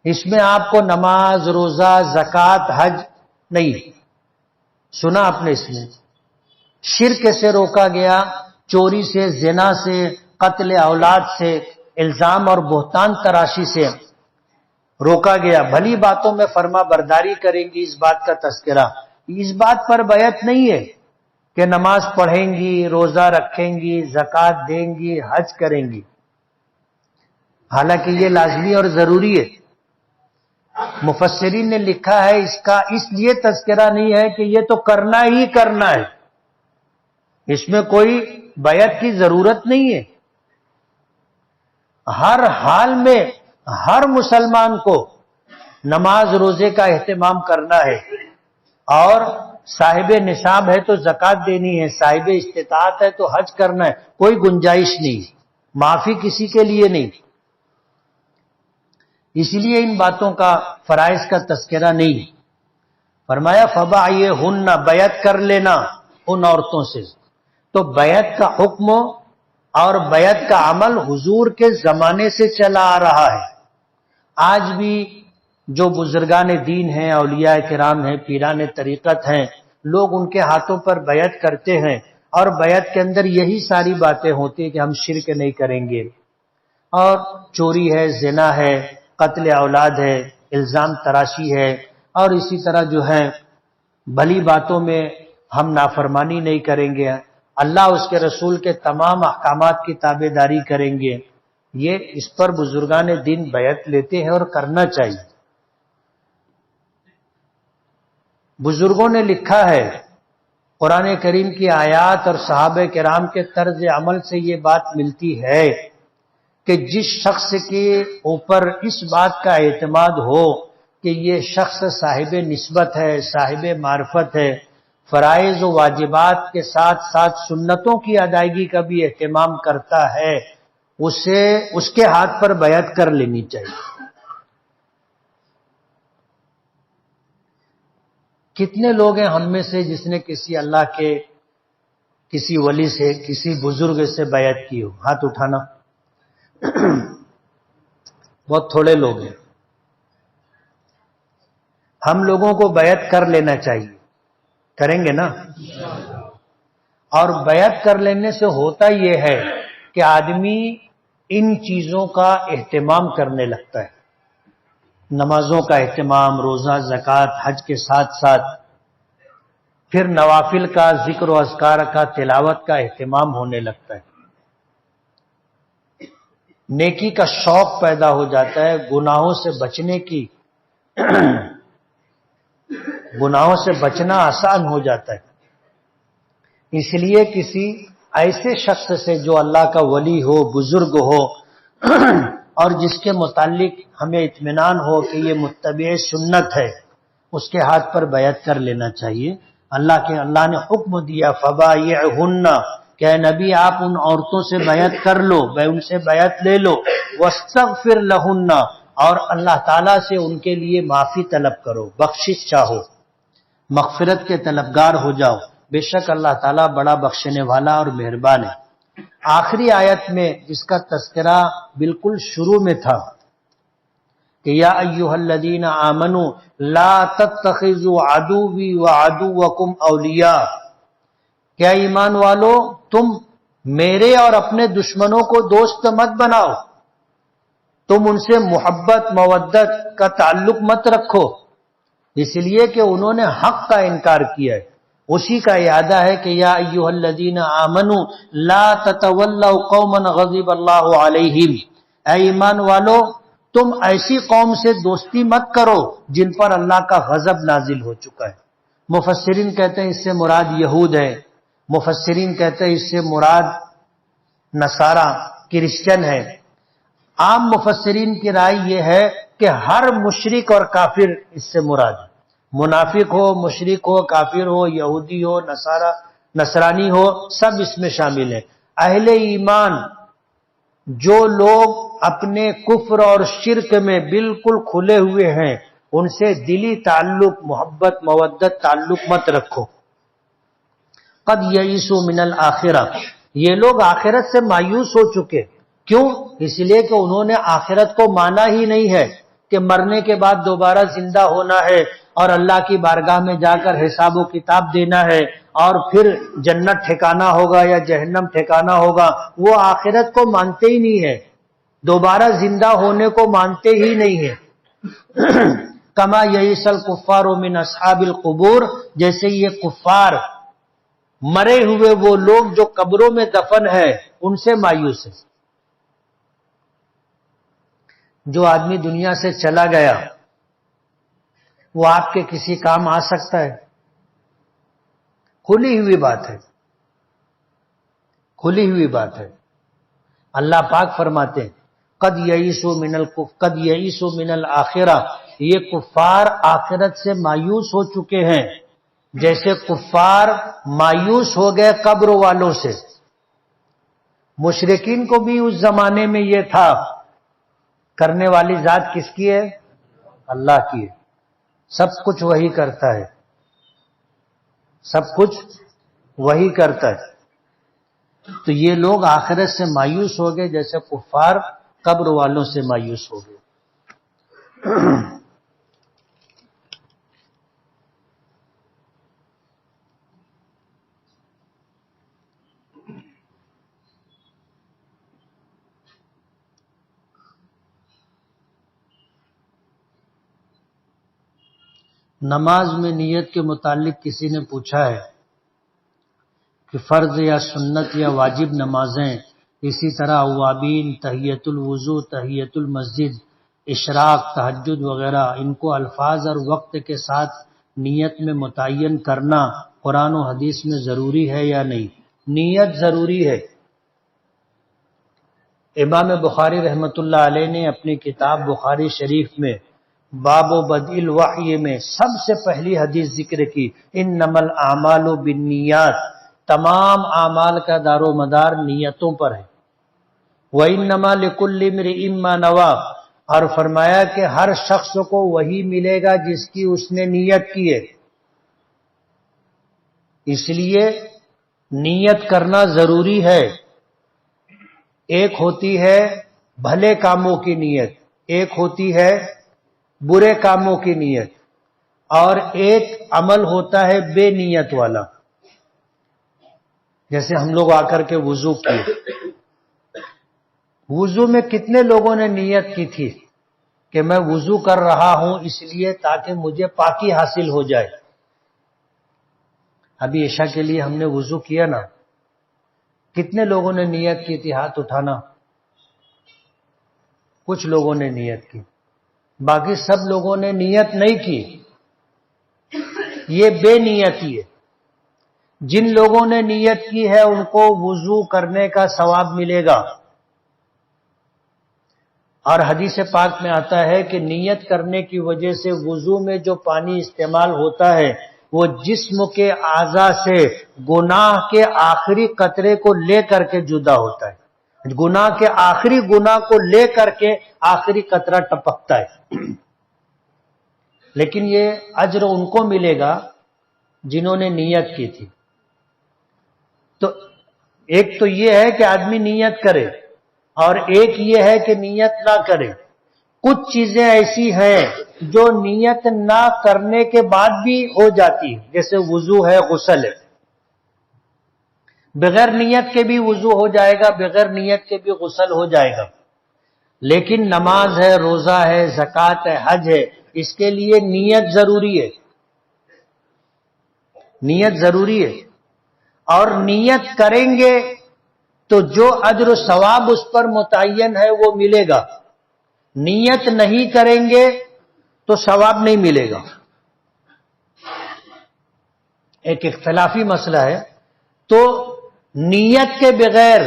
اس میں آپ کو نماز، روزہ، زکوٰۃ، حج نہیں سنا آپ نے، اس میں شرک سے روکا گیا، چوری سے، زنا سے، قتل اولاد سے، الزام اور بہتان تراشی سے روکا گیا۔ بھلی باتوں میں فرما برداری کریں گی، اس بات کا تذکرہ۔ اس بات پر بیعت نہیں ہے کہ نماز پڑھیں گی، روزہ رکھیں گی، زکوٰۃ دیں گی، حج کریں گی، حالانکہ یہ لازمی اور ضروری ہے۔ مفسرین نے لکھا ہے اس کا اس لیے تذکرہ نہیں ہے کہ یہ تو کرنا ہی کرنا ہے، اس میں کوئی بیعت کی ضرورت نہیں ہے۔ ہر حال میں ہر مسلمان کو نماز روزے کا اہتمام کرنا ہے، اور صاحب نصاب ہے تو زکوٰۃ دینی ہے، صاحب استطاعت ہے تو حج کرنا ہے، کوئی گنجائش نہیں، معافی کسی کے لیے نہیں۔ اس لیے ان باتوں کا فرائض کا تذکرہ نہیں۔ فرمایا فبایعہن، بیعت کر لینا ان عورتوں سے۔ تو بیعت کا حکم اور بیعت کا عمل حضور کے زمانے سے چلا آ رہا ہے۔ آج بھی جو بزرگان دین ہیں، اولیاء کرام ہیں، پیران طریقت ہیں، لوگ ان کے ہاتھوں پر بیعت کرتے ہیں، اور بیعت کے اندر یہی ساری باتیں ہوتی ہیں کہ ہم شرک نہیں کریں گے، اور چوری ہے، زنا ہے، قتل اولاد ہے، الزام تراشی ہے، اور اسی طرح جو ہے بھلی باتوں میں ہم نافرمانی نہیں کریں گے، اللہ اس کے رسول کے تمام احکامات کی تابع داری کریں گے، یہ اس پر بزرگان دین بیعت لیتے ہیں اور کرنا چاہیے۔ بزرگوں نے لکھا ہے، قرآن کریم کی آیات اور صحابہ کرام کے طرز عمل سے یہ بات ملتی ہے کہ جس شخص کے اوپر اس بات کا اعتماد ہو کہ یہ شخص صاحب نسبت ہے، صاحب معرفت ہے، فرائض و واجبات کے ساتھ ساتھ سنتوں کی ادائیگی کا بھی اہتمام کرتا ہے، اسے اس کے ہاتھ پر بیعت کر لینی چاہیے۔ کتنے لوگ ہیں ہم میں سے جس نے کسی اللہ کے کسی ولی سے، کسی بزرگ سے بیعت کی ہو؟ ہاتھ اٹھانا۔ بہت تھوڑے لوگ ہیں۔ ہم لوگوں کو بیعت کر لینا چاہیے، کریں گے نا؟ اور بیعت کر لینے سے ہوتا یہ ہے کہ آدمی ان چیزوں کا اہتمام کرنے لگتا ہے، نمازوں کا اہتمام، روزہ، زکوٰۃ، حج کے ساتھ ساتھ پھر نوافل کا، ذکر و اذکار کا، تلاوت کا اہتمام ہونے لگتا ہے، نیکی کا شوق پیدا ہو جاتا ہے، گناہوں سے بچنا آسان ہو جاتا ہے۔ اس لیے کسی ایسے شخص سے جو اللہ کا ولی ہو، بزرگ ہو، اور جس کے متعلق ہمیں اطمینان ہو کہ یہ متبع سنت ہے، اس کے ہاتھ پر بیعت کر لینا چاہیے۔ اللہ نے حکم دیا فبایعہن، کہ اے نبی آپ ان عورتوں سے بیعت کر لو، ان سے بیعت لے لو، واستغفر لہن، اور اللہ تعالیٰ سے ان کے لیے معافی طلب کرو، بخشش چاہو، مغفرت کے طلبگار ہو جاؤ، بے شک اللہ تعالیٰ بڑا بخشنے والا اور مہربان ہے۔ آخری آیت میں جس کا تذکرہ بالکل شروع میں تھا کہ یا ایھا الذین آمنوا لا تتخذوا عدوی وعدوکم اولیاء، کیا ایمان والو تم میرے اور اپنے دشمنوں کو دوست مت بناؤ، تم ان سے محبت مودت کا تعلق مت رکھو، اس لیے کہ انہوں نے حق کا انکار کیا ہے۔ اسی کا اعادہ ہے کہ یا ایھا الذین آمنوا لا تتولوا قوما غضب اللہ علیہم، اے ایمان والو تم ایسی قوم سے دوستی مت کرو جن پر اللہ کا غضب نازل ہو چکا ہے۔ مفسرین کہتے ہیں اس سے مراد یہود ہے، مفسرین کہتے ہیں اس سے مراد نصارہ کرسچن ہے۔ عام مفسرین کی رائے یہ ہے کہ ہر مشرک اور کافر اس سے مراد ہے، منافق ہو، مشرک ہو، کافر ہو، یہودی ہو، نصرانی ہو، سب اس میں شامل ہیں۔ اہل ایمان جو لوگ اپنے کفر اور شرک میں بالکل کھلے ہوئے ہیں، ان سے دلی تعلق، محبت مودت تعلق مت رکھو۔ قد یئسوا من الآخرہ، یہ لوگ آخرت سے مایوس ہو چکے، کیوں؟ اس لیے کہ انہوں نے آخرت کو مانا ہی نہیں ہے کہ مرنے کے بعد دوبارہ زندہ ہونا ہے اور اللہ کی بارگاہ میں جا کر حساب و کتاب دینا ہے اور پھر جنت ٹھکانہ ہوگا یا جہنم ٹھکانہ ہوگا، وہ آخرت کو مانتے ہی نہیں ہے، دوبارہ زندہ ہونے کو مانتے ہی نہیں ہے۔ کما یئس الکفار من اصحاب القبور، جیسے یہ کفار مرے ہوئے وہ لوگ جو قبروں میں دفن ہے ان سے مایوس ہے۔ جو آدمی دنیا سے چلا گیا وہ آپ کے کسی کام آ سکتا ہے؟ کھلی ہوئی بات ہے، کھلی ہوئی بات ہے۔ اللہ پاک فرماتے ہیں قد یئسوا من الآخرہ، یہ کفار آخرت سے مایوس ہو چکے ہیں جیسے کفار مایوس ہو گئے قبر والوں سے۔ مشرکین کو بھی اس زمانے میں یہ تھا، کرنے والی ذات کس کی ہے؟ اللہ کی ہے، سب کچھ وہی کرتا ہے، سب کچھ وہی کرتا ہے۔ تو یہ لوگ آخرت سے مایوس ہو گئے جیسے کفار قبر والوں سے مایوس ہو گئے۔ نماز میں نیت کے متعلق کسی نے پوچھا ہے کہ فرض یا سنت یا واجب نمازیں، اسی طرح اوابین، تحیۃ الوضو، تحیۃ المسجد، اشراق، تہجد وغیرہ، ان کو الفاظ اور وقت کے ساتھ نیت میں متعین کرنا قرآن و حدیث میں ضروری ہے یا نہیں؟ نیت ضروری ہے۔ امام بخاری رحمۃ اللہ علیہ نے اپنی کتاب بخاری شریف میں باب و بدء الوحی میں سب سے پہلی حدیث ذکر کی، انما الاعمال بالنیات، تمام اعمال کا دار و مدار نیتوں پر ہے۔ وانما لکل امرئ ما نوی، اور فرمایا کہ ہر شخص کو وہی ملے گا جس کی اس نے نیت کی ہے۔ اس لیے نیت کرنا ضروری ہے۔ ایک ہوتی ہے بھلے کاموں کی نیت، ایک ہوتی ہے برے کاموں کی نیت، اور ایک عمل ہوتا ہے بے نیت والا۔ جیسے ہم لوگ آ کر کے وضو کیے، وضو میں کتنے لوگوں نے نیت کی تھی کہ میں وضو کر رہا ہوں اس لیے تاکہ مجھے پاکی حاصل ہو جائے۔ ابھی عشاء کے لیے ہم نے وضو کیا نا، کتنے لوگوں نے نیت کی تھی؟ ہاتھ اٹھانا۔ کچھ لوگوں نے نیت کی، باقی سب لوگوں نے نیت نہیں کی۔ یہ بے نیتی ہے۔ جن لوگوں نے نیت کی ہے ان کو وضو کرنے کا ثواب ملے گا، اور حدیث پاک میں آتا ہے کہ نیت کرنے کی وجہ سے وضو میں جو پانی استعمال ہوتا ہے وہ جسم کے اعضاء سے گناہ کے آخری قطرے کو لے کر کے جدا ہوتا ہے، گناہ کے آخری گناہ کو لے کر کے آخری قطرہ ٹپکتا ہے۔ لیکن یہ اجر ان کو ملے گا جنہوں نے نیت کی تھی۔ تو ایک تو یہ ہے کہ آدمی نیت کرے، اور ایک یہ ہے کہ نیت نہ کرے۔ کچھ چیزیں ایسی ہیں جو نیت نہ کرنے کے بعد بھی ہو جاتی ہیں، جیسے وضو ہے، غسل ہے، بغیر نیت کے بھی وضو ہو جائے گا، بغیر نیت کے بھی غسل ہو جائے گا۔ لیکن نماز ہے، روزہ ہے، زکوٰۃ ہے، حج ہے، اس کے لیے نیت ضروری ہے۔ نیت ضروری ہے، اور نیت کریں گے تو جو اجر و ثواب اس پر متعین ہے وہ ملے گا۔ نیت نہیں کریں گے تو ثواب نہیں ملے گا۔ ایک اختلافی مسئلہ ہے۔ تو نیت کے بغیر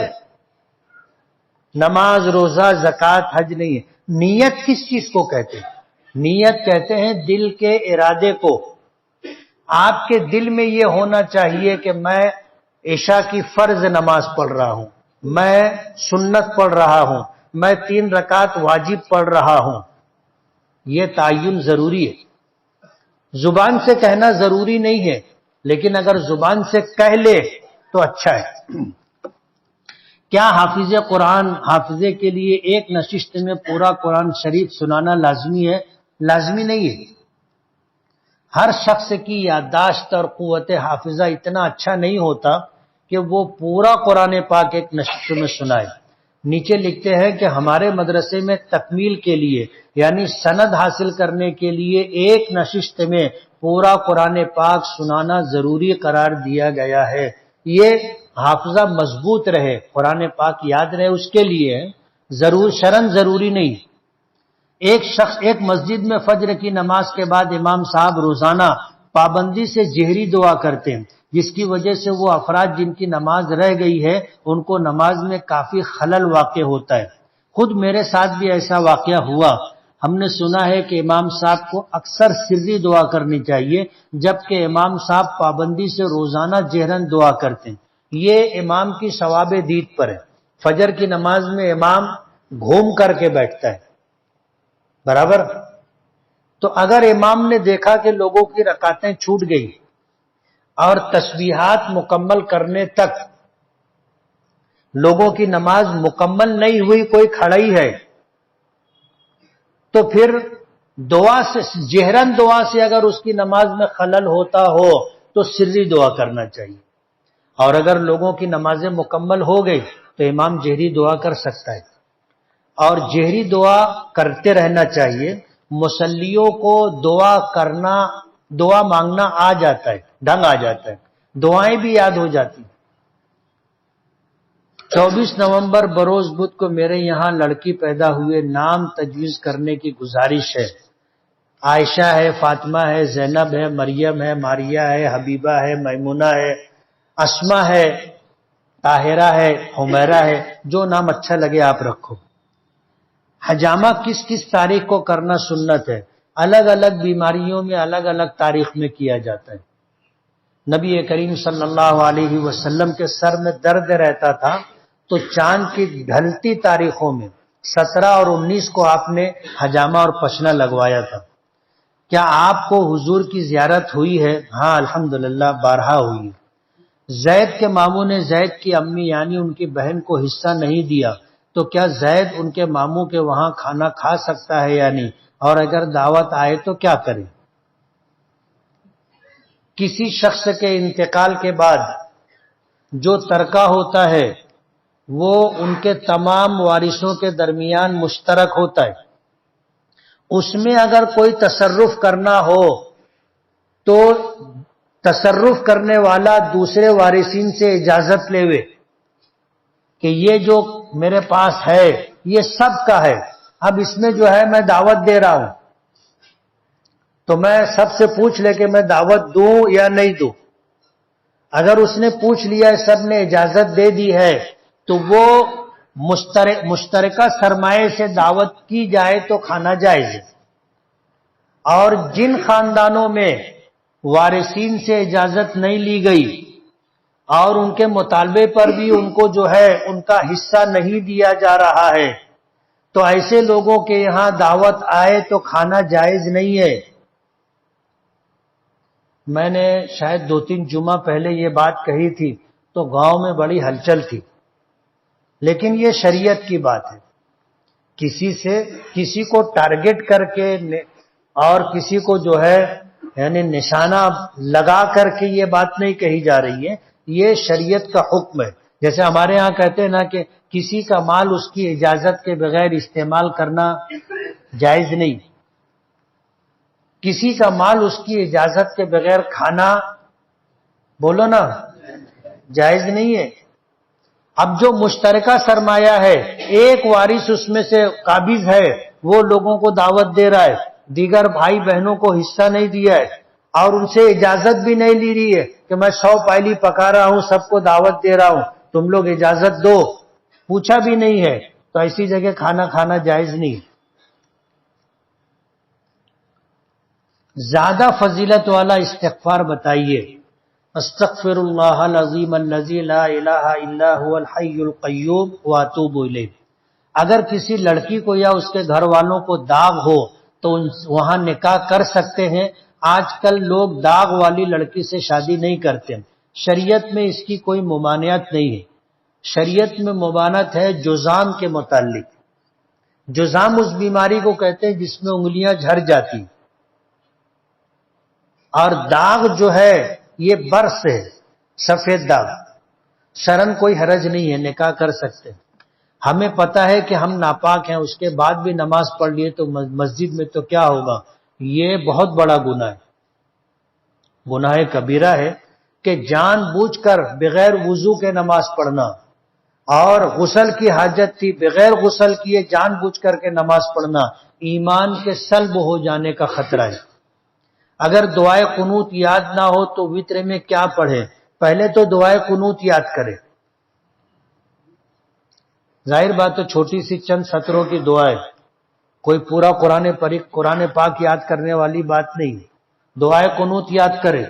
نماز، روزہ، زکوٰۃ، حج نہیں ہے۔ نیت کس چیز کو کہتے ہیں؟ نیت کہتے ہیں دل کے ارادے کو۔ آپ کے دل میں یہ ہونا چاہیے کہ میں عشاء کی فرض نماز پڑھ رہا ہوں، میں سنت پڑھ رہا ہوں، میں 3 رکعت واجب پڑھ رہا ہوں۔ یہ تعین ضروری ہے۔ زبان سے کہنا ضروری نہیں ہے، لیکن اگر زبان سے کہہ لے تو اچھا ہے۔ کیا حافظ قرآن حافظے کے لیے ایک نشست میں پورا قرآن شریف سنانا لازمی ہے؟ لازمی نہیں ہے۔ ہر شخص کی یادداشت اور قوت حافظہ اتنا اچھا نہیں ہوتا کہ وہ پورا قرآن پاک ایک نشست میں سنائے۔ نیچے لکھتے ہیں کہ ہمارے مدرسے میں تکمیل کے لیے، یعنی سند حاصل کرنے کے لیے، ایک نشست میں پورا قرآن پاک سنانا ضروری قرار دیا گیا ہے۔ یہ حافظہ مضبوط رہے، قرآن پاک یاد رہے، اس کے لیے شرعاً ضروری نہیں۔ ایک شخص ایک مسجد میں فجر کی نماز کے بعد امام صاحب روزانہ پابندی سے جہری دعا کرتے ہیں، جس کی وجہ سے وہ افراد جن کی نماز رہ گئی ہے ان کو نماز میں کافی خلل واقع ہوتا ہے۔ خود میرے ساتھ بھی ایسا واقعہ ہوا۔ ہم نے سنا ہے کہ امام صاحب کو اکثر سری دعا کرنی چاہیے، جبکہ امام صاحب پابندی سے روزانہ جہراً دعا کرتے ہیں۔ یہ امام کی ثواب دید پر ہے۔ فجر کی نماز میں امام گھوم کر کے بیٹھتا ہے، برابر۔ تو اگر امام نے دیکھا کہ لوگوں کی رکعتیں چھوٹ گئی اور تسبیحات مکمل کرنے تک لوگوں کی نماز مکمل نہیں ہوئی، کوئی کھڑا ہی ہے، تو پھر دعا سے، جہرن دعا سے اگر اس کی نماز میں خلل ہوتا ہو تو سری دعا کرنا چاہیے، اور اگر لوگوں کی نمازیں مکمل ہو گئی تو امام جہری دعا کر سکتا ہے، اور جہری دعا کرتے رہنا چاہیے۔ مصلیوں کو دعا کرنا دعا مانگنا آ جاتا ہے، ڈھنگ آ جاتا ہے، دعائیں بھی یاد ہو جاتی۔ 24 نومبر بروز بدھ کو میرے یہاں لڑکی پیدا ہوئے، نام تجویز کرنے کی گزارش ہے۔ عائشہ ہے، فاطمہ ہے، زینب ہے، مریم ہے، ماریہ ہے، حبیبہ ہے، میمونہ ہے، اسما ہے، طاہرہ ہے، حمیرہ ہے، جو نام اچھا لگے آپ رکھو۔ حجامہ کس کس تاریخ کو کرنا سنت ہے؟ الگ الگ بیماریوں میں الگ الگ تاریخ میں کیا جاتا ہے۔ نبی کریم صلی اللہ علیہ وسلم کے سر میں درد رہتا تھا تو چاند کی ڈھلتی تاریخوں میں 17 اور 19 کو آپ نے حجامہ اور پشنا لگوایا تھا۔ کیا آپ کو حضور کی زیارت ہوئی ہے؟ ہاں الحمدللہ بارہا ہوئی۔ زید کے ماموں نے زید کی امی یعنی ان کی بہن کو حصہ نہیں دیا، تو کیا زید ان کے ماموں کے وہاں کھانا کھا سکتا ہے یا نہیں؟ اور اگر دعوت آئے تو کیا کرے؟ کسی شخص کے انتقال کے بعد جو ترکہ ہوتا ہے وہ ان کے تمام وارثوں کے درمیان مشترک ہوتا ہے۔ اس میں اگر کوئی تصرف کرنا ہو تو تصرف کرنے والا دوسرے وارثین سے اجازت لے وے کہ یہ جو میرے پاس ہے یہ سب کا ہے، اب اس میں جو ہے میں دعوت دے رہا ہوں، تو میں سب سے پوچھ لے کہ میں دعوت دوں یا نہیں دوں۔ اگر اس نے پوچھ لیا ہے، سب نے اجازت دے دی ہے، تو وہ مشترکہ سرمایے سے دعوت کی جائے تو کھانا جائز ہے۔ اور جن خاندانوں میں وارثین سے اجازت نہیں لی گئی اور ان کے مطالبے پر بھی ان کو جو ہے ان کا حصہ نہیں دیا جا رہا ہے، تو ایسے لوگوں کے یہاں دعوت آئے تو کھانا جائز نہیں ہے۔ میں نے شاید 2-3 جمعہ پہلے یہ بات کہی تھی تو گاؤں میں بڑی ہلچل تھی، لیکن یہ شریعت کی بات ہے۔ کسی کو ٹارگٹ کر کے اور کسی کو جو ہے یعنی نشانہ لگا کر کے یہ بات نہیں کہی جا رہی ہے، یہ شریعت کا حکم ہے۔ جیسے ہمارے ہاں کہتے ہیں نا کہ کسی کا مال اس کی اجازت کے بغیر استعمال کرنا جائز نہیں، کسی کا مال اس کی اجازت کے بغیر کھانا بولو نا جائز نہیں ہے۔ اب جو مشترکہ سرمایہ ہے، ایک وارث اس میں سے قابض ہے، وہ لوگوں کو دعوت دے رہا ہے، دیگر بھائی بہنوں کو حصہ نہیں دیا ہے اور ان سے اجازت بھی نہیں لی رہی ہے کہ میں 100 پائلی پکا رہا ہوں، سب کو دعوت دے رہا ہوں، تم لوگ اجازت دو، پوچھا بھی نہیں ہے، تو ایسی جگہ کھانا کھانا جائز نہیں۔ زیادہ فضیلت والا استغفار بتائیے۔ استغفر اللہ العظیم الذی لا الہ الا هو الحی القیوم واتوب الیہ۔ اگر کسی لڑکی کو یا اس کے گھر والوں کو داغ ہو تو وہاں نکاح کر سکتے ہیں۔ آج کل لوگ داغ والی لڑکی سے شادی نہیں کرتے، شریعت میں اس کی کوئی ممانعت نہیں ہے۔ شریعت میں ممانعت ہے جذام کے متعلق۔ جذام اس بیماری کو کہتے ہیں جس میں انگلیاں جھڑ جاتی، اور داغ جو ہے یہ برس ہے، سفید داغ، شرن کوئی حرج نہیں ہے، نکاح کر سکتے ہیں۔ ہمیں پتا ہے کہ ہم ناپاک ہیں، اس کے بعد بھی نماز پڑھ لیے تو مسجد میں تو کیا ہوگا؟ یہ بہت بڑا گناہ ہے، گناہ کبیرہ ہے کہ جان بوجھ کر بغیر وضو کے نماز پڑھنا، اور غسل کی حاجت تھی بغیر غسل کیے جان بوجھ کر کے نماز پڑھنا، ایمان کے سلب ہو جانے کا خطرہ ہے۔ اگر دعائے قنوت یاد نہ ہو تو وتر میں کیا پڑھے؟ پہلے تو دعائے قنوت یاد کرے۔ ظاہر بات تو چھوٹی سی چند سطروں کی دعا ہے، کوئی پورا قرآن پاک یاد کرنے والی بات نہیں۔ دعائے قنوت یاد کرے،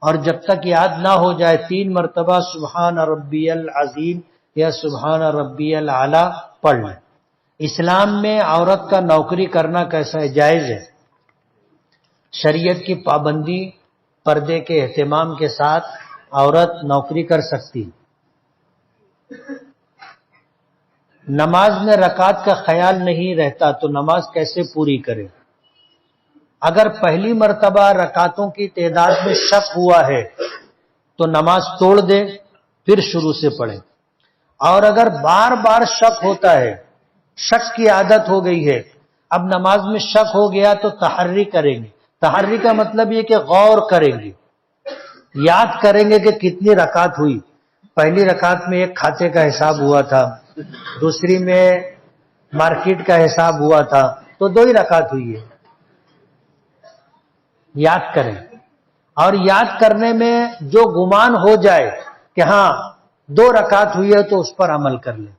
اور جب تک یاد نہ ہو جائے 3 مرتبہ سبحان ربی العظیم یا سبحان ربی الاعلی پڑھ لیں۔ اسلام میں عورت کا نوکری کرنا کیسا ہے؟ جائز ہے۔ شریعت کی پابندی پردے کے اہتمام کے ساتھ عورت نوکری کر سکتی۔ نماز میں رکعت کا خیال نہیں رہتا تو نماز کیسے پوری کرے؟ اگر پہلی مرتبہ رکعتوں کی تعداد میں شک ہوا ہے تو نماز توڑ دے، پھر شروع سے پڑھے۔ اور اگر بار بار شک ہوتا ہے، شک کی عادت ہو گئی ہے، اب نماز میں شک ہو گیا تو تحری کریں گے، تحری کا مطلب یہ کہ غور کریں گے، یاد کریں گے کہ کتنی رکعت ہوئی. پہلی رکعت میں ایک کھاتے کا حساب ہوا تھا، دوسری میں مارکیٹ کا حساب ہوا تھا، تو 2 ہی رکعت ہوئی ہے. یاد کریں، اور یاد کرنے میں جو گمان ہو جائے کہ ہاں 2 رکعت ہوئی ہے تو اس پر عمل کر لیں.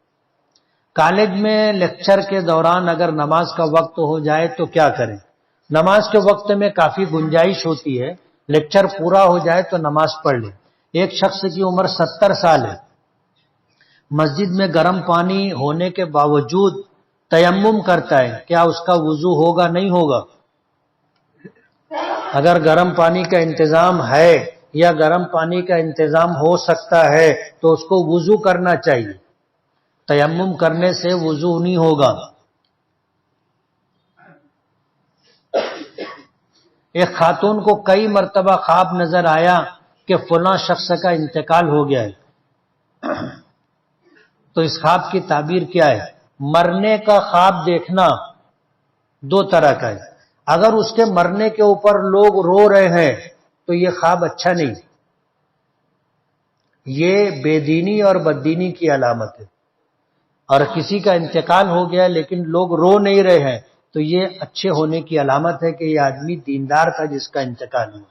کالج میں لیکچر کے دوران اگر نماز کا وقت ہو جائے تو کیا کریں؟ نماز کے وقت میں کافی گنجائش ہوتی ہے، لیکچر پورا ہو جائے تو نماز پڑھ لیں. ایک شخص کی عمر 70 سال ہے، مسجد میں گرم پانی ہونے کے باوجود تیمم کرتا ہے، کیا اس کا وضو ہوگا نہیں ہوگا؟ اگر گرم پانی کا انتظام ہے یا گرم پانی کا انتظام ہو سکتا ہے تو اس کو وضو کرنا چاہیے، تیمم کرنے سے وضو نہیں ہوگا. ایک خاتون کو کئی مرتبہ خواب نظر آیا کہ فلاں شخص کا انتقال ہو گیا ہے، تو اس خواب کی تعبیر کیا ہے؟ مرنے کا خواب دیکھنا 2 طرح کا ہے. اگر اس کے مرنے کے اوپر لوگ رو رہے ہیں تو یہ خواب اچھا نہیں، یہ بے دینی اور بددینی کی علامت ہے. اور کسی کا انتقال ہو گیا لیکن لوگ رو نہیں رہے ہیں تو یہ اچھے ہونے کی علامت ہے کہ یہ آدمی دیندار تھا جس کا انتقال ہوا.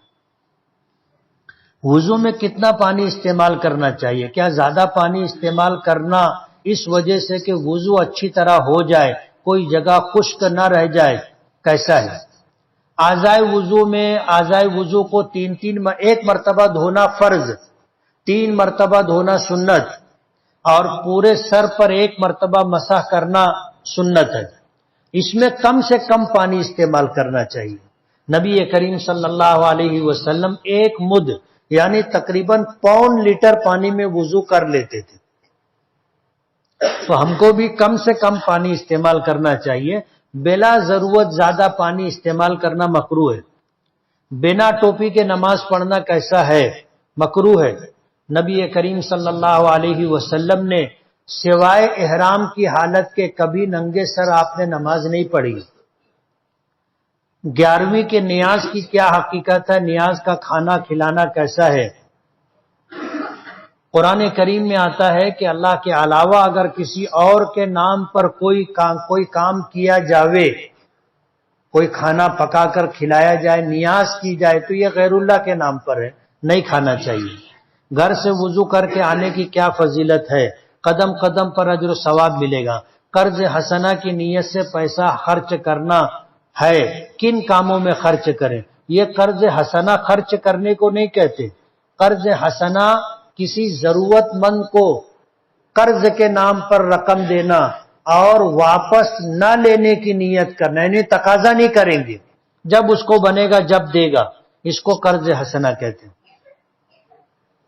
وضو میں کتنا پانی استعمال کرنا چاہیے؟ کیا زیادہ پانی استعمال کرنا اس وجہ سے کہ وضو اچھی طرح ہو جائے، کوئی جگہ خشک نہ رہ جائے، کیسا ہے؟ اعضائے وضو میں اعضائے وضو کو 1 مرتبہ دھونا فرض، 3 مرتبہ دھونا سنت، اور پورے سر پر 1 مرتبہ مسح کرنا سنت ہے. اس میں کم سے کم پانی استعمال کرنا چاہیے. نبی کریم صلی اللہ علیہ وسلم 1 مد یعنی تقریباً 1.25 لیٹر پانی میں وضو کر لیتے تھے. تو ہم کو بھی کم سے کم پانی استعمال کرنا چاہیے. بلا ضرورت زیادہ پانی استعمال کرنا مکروہ ہے. بنا ٹوپی کے نماز پڑھنا کیسا ہے؟ مکروہ ہے. نبی کریم صلی اللہ علیہ وسلم نے سوائے احرام کی حالت کے کبھی ننگے سر آپ نے نماز نہیں پڑھی. 11ویں کے نیاز کی کیا حقیقت ہے؟ نیاز کا کھانا کھلانا کیسا ہے؟ قرآن کریم میں آتا ہے کہ اللہ کے علاوہ اگر کسی اور کے نام پر کوئی کام کیا جاوے، کوئی کھانا پکا کر کھلایا جائے، نیاز کی جائے، تو یہ غیر اللہ کے نام پر ہے، نہیں کھانا چاہیے. گھر سے وضو کر کے آنے کی کیا فضیلت ہے؟ قدم قدم پر اجر و ثواب ملے گا. قرض حسنہ کی نیت سے پیسہ خرچ کرنا ہے، کن کاموں میں خرچ کریں؟ یہ قرض حسنہ خرچ کرنے کو نہیں کہتے. قرض حسنہ کسی ضرورت مند کو قرض کے نام پر رقم دینا اور واپس نہ لینے کی نیت کرنا، یعنی تقاضا نہیں کریں گے، جب اس کو بنے گا جب دے گا، اس کو قرض حسنہ کہتے ہیں.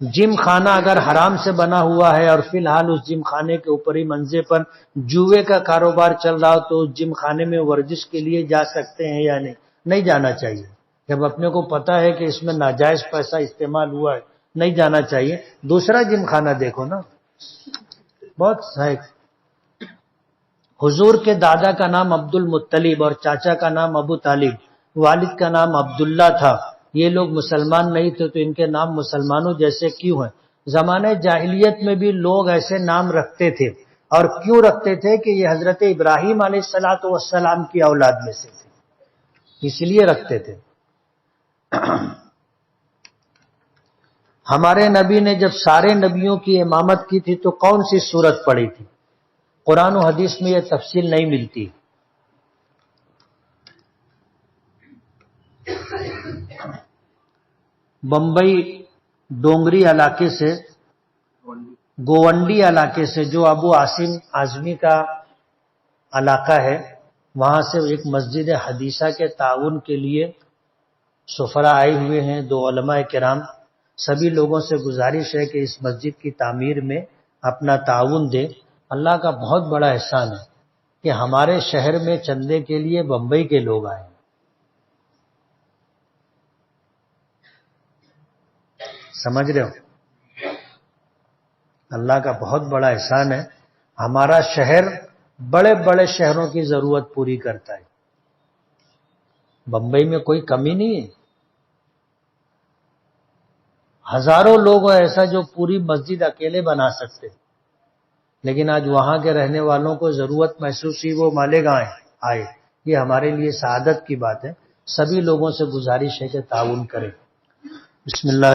جم خانہ اگر حرام سے بنا ہوا ہے اور فی الحال اس جم خانے کے اوپری منزے پر جوئے کا کاروبار چل رہا ہو تو اس جم خانے میں ورزش کے لیے جا سکتے ہیں یا نہیں؟ نہیں جانا چاہیے. جب اپنے کو پتا ہے کہ اس میں ناجائز پیسہ استعمال ہوا ہے، نہیں جانا چاہیے. دوسرا جم خانہ دیکھو نا، بہت صحیح. حضور کے دادا کا نام عبد المطلب اور چاچا کا نام ابو طالب، والد کا نام عبداللہ تھا. یہ لوگ مسلمان نہیں تھے تو ان کے نام مسلمانوں جیسے کیوں ہیں؟ زمانے جاہلیت میں بھی لوگ ایسے نام رکھتے تھے، اور کیوں رکھتے تھے کہ یہ حضرت ابراہیم علیہ السلام کی اولاد میں سے تھے، اس لیے رکھتے تھے. ہمارے نبی نے جب سارے نبیوں کی امامت کی تھی تو کون سی سورت پڑھی تھی؟ قرآن و حدیث میں یہ تفصیل نہیں ملتی. بمبئی ڈونگری علاقے سے، گوونڈی علاقے سے، جو ابو عاصم اعظمی کا علاقہ ہے، وہاں سے ایک مسجد حدیثہ کے تعاون کے لیے سفراء آئے ہوئے ہیں، 2 علماء کرام. سبھی لوگوں سے گزارش ہے کہ اس مسجد کی تعمیر میں اپنا تعاون دیں. اللہ کا بہت بڑا احسان ہے کہ ہمارے شہر میں چندے کے لیے بمبئی کے لوگ آئے. سمجھ رہے ہو؟ اللہ کا بہت بڑا احسان ہے. ہمارا شہر بڑے بڑے شہروں کی ضرورت پوری کرتا ہے. بمبئی میں کوئی کمی نہیں ہے، ہزاروں لوگ ایسا جو پوری مسجد اکیلے بنا سکتے، لیکن آج وہاں کے رہنے والوں کو ضرورت محسوس ہوئی وہ مالیگاؤں آئے. یہ ہمارے لیے سعادت کی بات ہے. سبھی لوگوں سے گزارش ہے کہ تعاون کریں. بسم اللہ.